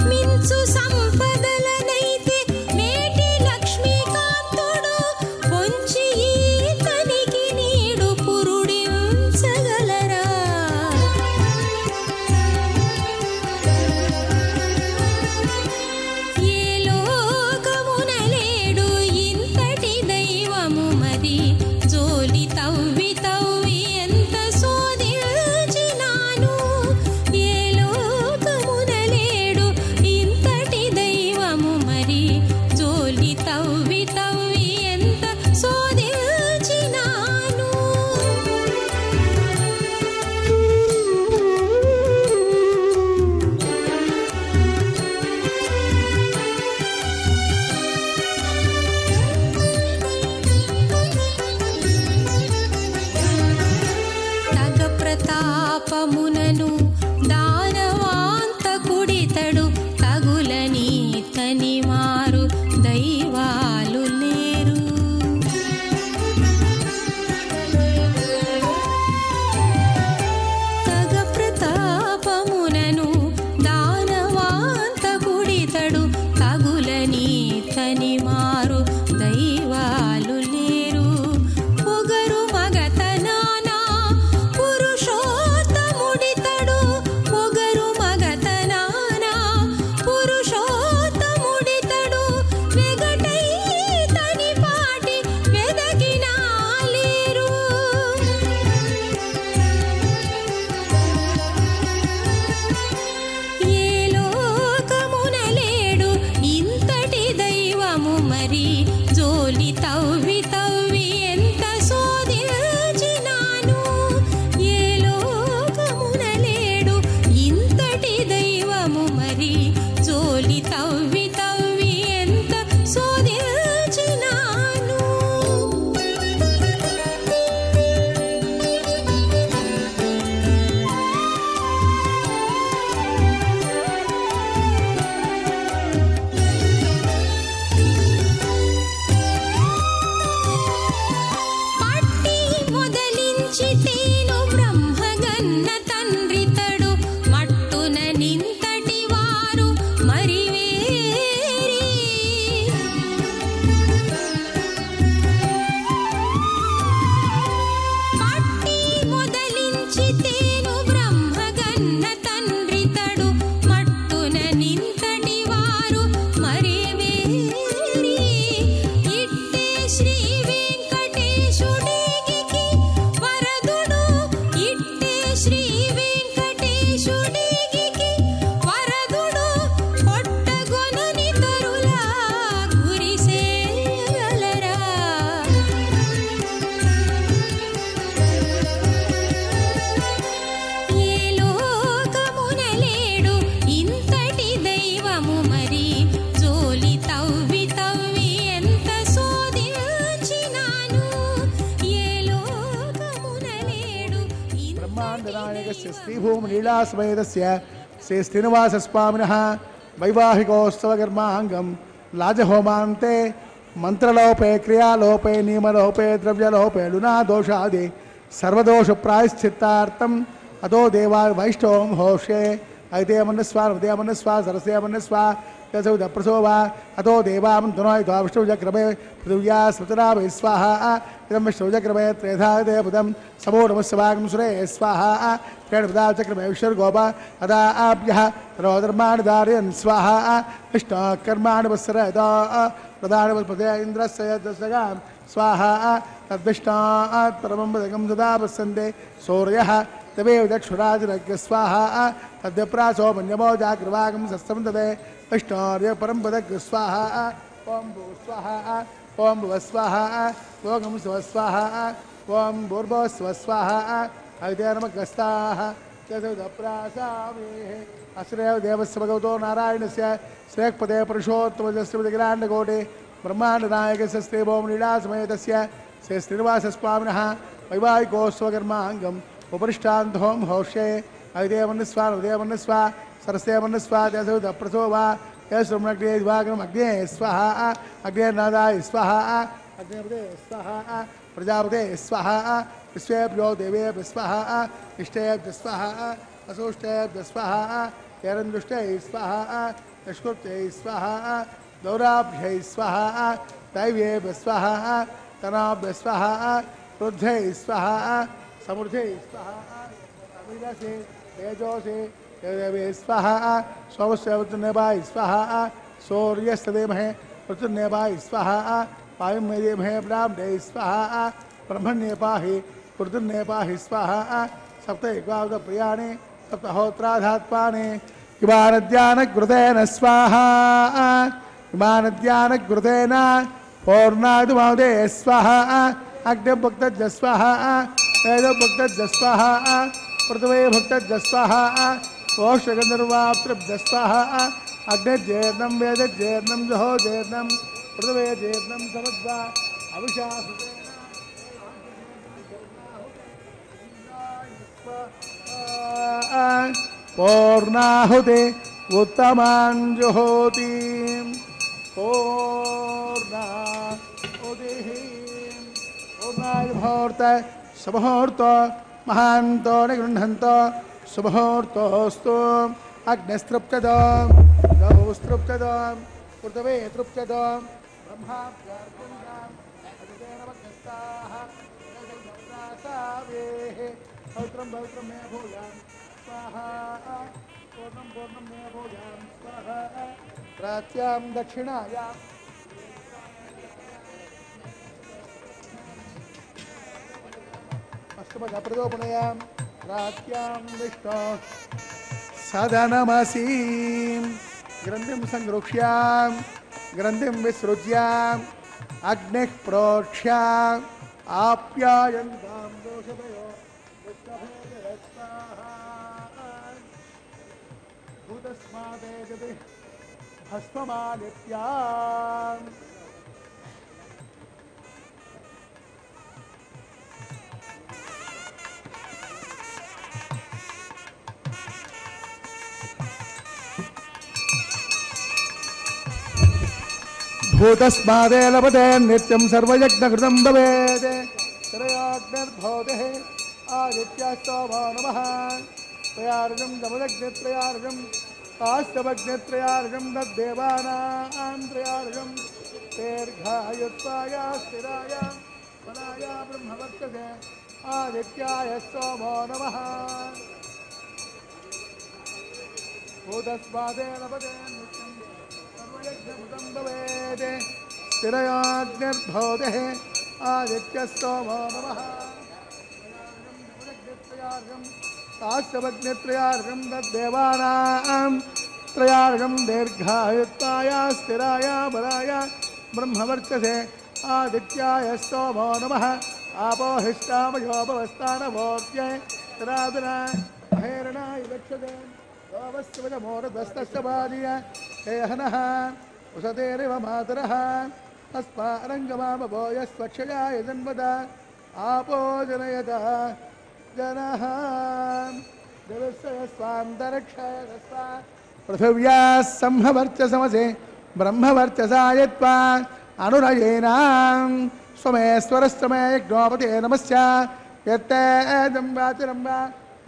మించు సంపదలనైతే మేటి పొంచి ఈతనికి నీడు పురుడించగలరా. ఏ లోకమున లేడు ఇంతటి దైవము మరి. జోలి తవ్వి తవ్వి ఎంత శోధించినాను. ఏ లోకమున లేడు ఇంతటి దైవము మరి. జోలి తవ్వి తవ్వి ఎంత శోధించినాను. తగ ప్రతాపమునను దానవాంతకుడితడు. తగులని తని మారు దైవాలు లేరు. తగ ప్రతాపమునను దానవాంతకుడితడు. తగులని తని మారు దైవాలు లేరు. పొగరు మగతనానా పురుషోత్తముడితడు. మోచితేను బ్రహ్మగన్న తండ్రితడు మట్టున నింతటి వారు మరేవేరి ఇట్టే శ్రీ వెంకటేశుడికి వరదుడు ఇట్టే శ్రీ వెంకటేశుడికి వరదుడు కొట్టగొనని తరులా గురిసేగలరా ఏ లోకమున లేడు ఇంతటి దైవము మరి జోలి తవ్వి తవ్వి ఎంత శోధించినాను ఏ లోకమున లేడు బ్రహ్మాండనాయకస్య శ్రీభూమిలీలాసమేతస్య శ్రీ శ్రీనివాసస్వామినः వైవాహికోత్సవకర్మాంగం లాజహోమాంతే మంత్రలోపే క్రియాలోపే నియమలోపే ద్రవ్యలోపే లునాదోషాది సర్వదోష ప్రాయశ్చిత్తార్థం అదో దేవా వైష్ణవం హోషే ఐదేమన్నస్వా హృదయమన్నస్వా సరసేమన్నస్వా యశోదప్రసోవా అతో దేవామంతునోయితో విష్ణుజక్రమే పృథివ్యా స్మృతరాభై స్వాహా ఇదం విష్ణుజక్రమే త్రేధాదే బుధం సమో నమస్వాగం సురే స్వాహా త్రేణపదాచక్రమే విష్ణుర్గోప అదా ఆభ్యః తరోధర్మాణి ధారయన్ స్వాహా విష్ణుకర్మాణి వత్సరదా ప్రధానపదే ఇంద్రస్య దశగాం స్వాహా తద్విష్ణాత్ పరమం పదకం సదా వసంతే సూర్యః तमेव दक्षुराजनज्ञ स्वाहा तद्यप्रासो मन्यमो जाग्रवागं सस्तम तदे विष्णोर्य परम पदज्ञ स्वाहा ओम भू स्वाहा ओम भुव स्वाहा ओम स्व स्वाहा ओम भूर्भुव स्व स्वाहा अग्निर्मग्रस्ताः तदप्रासामे अश्रेय देवस्य भगवतो नारायणस्य श्रेयपदे पुरुषोत्तमस्य विग्राण्डकोटे ब्रह्माण्डनायकस्य श्रीभूमिलीलासमेतस्य श्री श्रीनिवासस्वामिनः वैवाहिकोत्सवकर्माङ्गं उपरिष्टान्धोम हौषे अग्नेमन्नस्वा हृदयमन्नस्वा सरसेमन्नस्वा दशप्रसोवा यश्रुमग्ने दिवागरम अग्ने स्वाहा अग्नेर्नादाय स्वाहा अग्नेपदे स्वाहा प्रजापते स्वाहा विश्वेभ्यो देवेभ्यो स्वाहा इष्टेभ्यो स्वाहा असुष्टेभ्यो स्वाहा केरन्दुष्टे स्वाहा यष्कृते स्वाहा दौराभ्यै स्वाहा दैवेभ्यो स्वाहा तनाभ्यो स्वाहा रुद्धै स्वाहा समृद्धे स्वाहा अमीरसे तेजोसे देवे स्वाहा सोमस्य वृत्रनेभाय स्वाहा सूर्यस्तदेमहे वृत्रनेभाय स्वाहा वायुमेदेमहे ब्राह्मणे स्वाहा ब्रह्मण्येपाहि वृत्रनेपाहि स्वाहा सप्तैकवादप्रियाणि सप्तहोत्राधात्पानि इमानद्यानकृतेन स्वाहा इमानद्यानकृतेन पूर्णादुमादे स्वाहा अग्निभक्तज स्वाहा वेदभक्तज स्वाहा पृथ्वी भक्तज स्वाहा ओषगन्धर्वाप्तज स्वाहा अग्निर्जेर्णं वेदजेर्णं जहो जेर्णं पृथ्वी जेर्णं समद्वा अविषा पूर्णाहुते उत्तमाञ्जुहोति पूर्णाहुतिः पूर्णायुमुहूर्त सुमुहूर्त महान्तो निगृह्णन्त सुमुहूर्तोऽस्तु अग्निस्तृप्तद गौस्तृप्तद पृथ्वी तृप्तद ब्रह्माभ्यर्पुण्डाम् अदितेन वग्नस्ताः यजन्त्रासावेः पवित्रं पवित्रं मे भूयां स्वाहा पूर्णं पूर्णं मे भूयां स्वाहा प्राच्यां दक्षिणायां अष्टमप्रदोपनयां प्राच्यां विष्णो सदनमसीं ग्रन्थिं संगृह्यां ग्रन्थिं विसृज्याम् अग्निः प्रोक्ष्याम् आप्यायन्तां दोषतयो भूतस्मादेजति भस्ममालिप्याम् भूतस्मादे लभते नित्यं सर्वयज्ञकृतं भवेत् त्रयाग्निर्भवते आदित्यास्तवो नमः त्रयार्जं दमदग्नित्रयार्जं आस्तवग्नित्रयार्जं तद्देवानां त्रयार्जं दीर्घायुत्वाय स्थिराय फलाय ब्रह्मवर्चसे ఆదిత్యాయ సోమో నమః భూతస్వాదేన పదే నిత్యం సర్వయజ్ఞముతం భవేదే స్థిరయాగ్నిర్భవతే ఆదిత్య సోమో నమః శాస్త్రవజ్ఞత్రయార్గం తద్దేవానాం త్రయార్గం దీర్ఘాయుత్వాయ స్థిరాయ బలాయ బ్రహ్మవర్చసే ఆదిత్యాయ సోమో నమః ఆపోహిష్టామయోపవస్థానమోర్జే స్థిరాదున మహేరణాయ దక్షతే లోవస్వజమోరదస్తస్యపాదీయ హేహనః ఉసతేరివ మాతరః తస్మారంగమామభో యస్వక్షయాయ జన్మద ఆపో జనయత జనః దేవస్వాంతరిక్షయస్వా పృథివ్యా సంహవర్చసమసే బ్రహ్మవర్చసాయత్వా అనురయేనాం స్వమేశ్వరస్వమే యజ్ఞోపతే నమస్య యత్తేజం వాచరం వా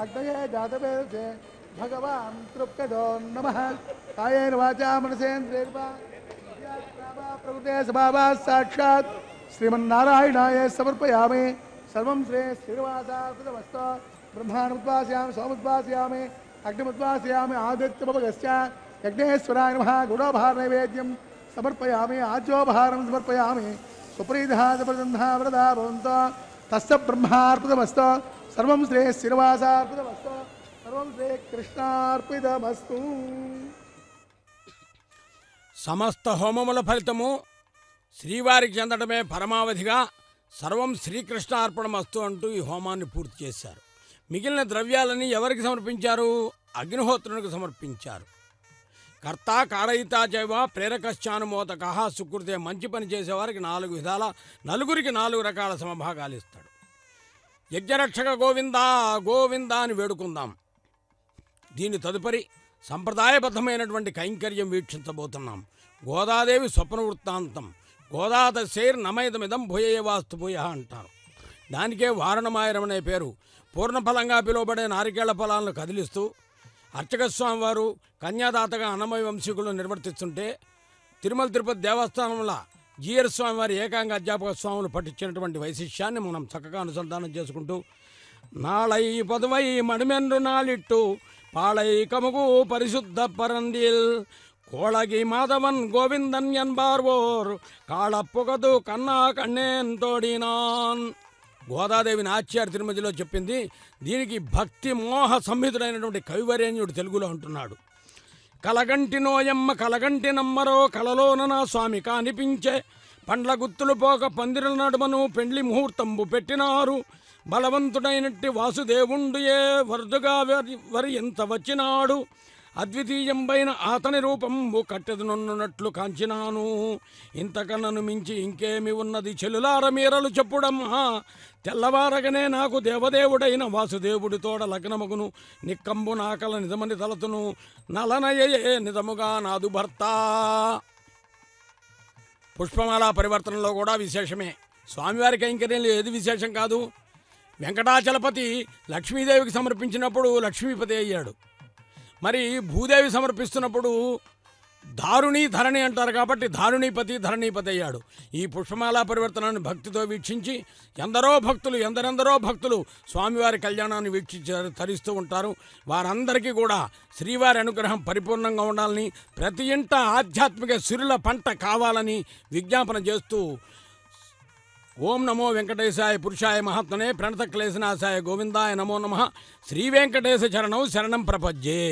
అగ్నయే జాతవేదసే భగవాన్ తృప్తదో నమః కాయేన వాచా మనసేంద్రియర్వా ప్రకృతే స్వభావాత్ సాక్షాత్ శ్రీమన్నారాయణాయ సమర్పయామి సర్వం శ్రీ శ్రీనివాసార్పితమస్తు బ్రహ్మానుద్వాసయామి సోముద్వాసయామి అగ్నిముద్వాసయామి ఆదిత్యమపగస్య యజ్ఞేశ్వరాయ నమః గుణోపహార నైవేద్యం సమర్పయామి ఆజ్యోపహారం సమర్పయామి సుప్రీధాజప్రదంధా వ్రతా భవంతో తస్య బ్రహ్మార్పితమస్తు సర్వం శ్రీ శ్రీనివాసార్పితమస్తు సర్వం శ్రీ కృష్ణార్పితమస్తు. సమస్త హోమముల ఫలితము శ్రీవారికి చెందడమే పరమావధిగా సర్వం శ్రీకృష్ణ అర్పణమస్తు అంటూ ఈ హోమాన్ని పూర్తి చేశారు. మిగిలిన ద్రవ్యాలని ఎవరికి సమర్పించారు? అగ్నిహోత్రునికి సమర్పించారు. కర్త కారయితా చైవ ప్రేరకశ్చానుమోదక సుకృతే మంచి పని చేసేవారికి 4 విధాల నలుగురికి 4 రకాల సమభాగాలు ఇస్తాడు. యజ్ఞరక్షక గోవిందా గోవిందా అని వేడుకుందాం. దీని తదుపరి సంప్రదాయబద్ధమైనటువంటి కైంకర్యం వీక్షించబోతున్నాం. గోదాదేవి స్వప్న వృత్తాంతం. గోదాదశైర్ నమయదమిదం భూయేవాస్తు భూయ అంటారు. దానికే వారణమాయరం అనే పేరు. పూర్ణఫలంగా పిలువబడే నారికేళ్ల ఫలాలను కదిలిస్తూ అర్చక స్వామివారు కన్యాదాతగా అన్నమయ వంశీకులు నిర్వర్తిస్తుంటే తిరుమల తిరుపతి దేవస్థానంలో జీఆర్ స్వామివారి ఏకాంగ అధ్యాపక స్వాములు పట్టించినటువంటి వైశిష్యాన్ని మనం చక్కగా అనుసంధానం చేసుకుంటూ నాళై పదువై మడిమెండు నాలిట్టు పాళై కముగు పరిశుద్ధ పరందిల్ కోళగి మాధవన్ గోవిందన్ ఎన్బార్వోర్ కాళప్పుగదు కన్నా కన్నేన్ తోడినాన్. గోదాదేవిని ఆచార్య తిరుమతిలో చెప్పింది. దీనికి భక్తి మోహ సంహితుడైనటువంటి కవివరేణ్యుడు తెలుగులో అంటున్నాడు. కలగంటి నోయమ్మ కలగంటి నమ్మరో కలలోన నా స్వామి కానిపించే పండ్ల గుత్తులు పోక పందిరుల నడుమను పెండ్లి ముహూర్తంబు పెట్టినారు. బలవంతుడైనట్టి వాసుదేవుండు ఏ వరదుగా వరి ఎంత వచ్చినాడు. అద్వితీయంబైన అతని రూపంబు కట్టెదనున్నట్లు కాంచినాను. ఇంతకన్నను మించి ఇంకేమి ఉన్నది చెల్లులార మీరలు చెప్పుడమ్మా. తెల్లవారగనే నాకు దేవదేవుడైన వాసుదేవుడి తోడ లగ్నమగును. నిక్కంబు నాకల నిజమని తలతును నలనయే నిజముగా నాదు భర్త. పుష్పమాల పరివర్తనలో కూడా విశేషమే. స్వామివారి కైంకర్యంలో ఏది విశేషం కాదు. వెంకటాచలపతి లక్ష్మీదేవికి సమర్పించినప్పుడు లక్ష్మీపతి అయ్యాడు. మరి భూదేవి సమర్పిస్తున్నప్పుడు దారుణి ధరణి అంటారు కాబట్టి దారుణీపతి ధరణీపతి అయ్యాడు. ఈ పుష్పమాల పరివర్తనాన్ని భక్తితో వీక్షించి ఎందరెందరో భక్తులు స్వామివారి కళ్యాణాన్ని వీక్షించి తరిస్తూ ఉంటారు. వారందరికీ కూడా శ్రీవారి అనుగ్రహం పరిపూర్ణంగా ఉండాలని, ప్రతి ఇంట ఆధ్యాత్మిక సిరుల పంట కావాలని విజ్ఞాపన చేస్తూ ఓం నమో వెంకటేశాయ పురుషాయ మహాత్మనే ప్రణత క్లేశనాశాయ గోవిందాయ నమో నమః. శ్రీ వెంకటేశ చరణం శరణం ప్రపజ్యే.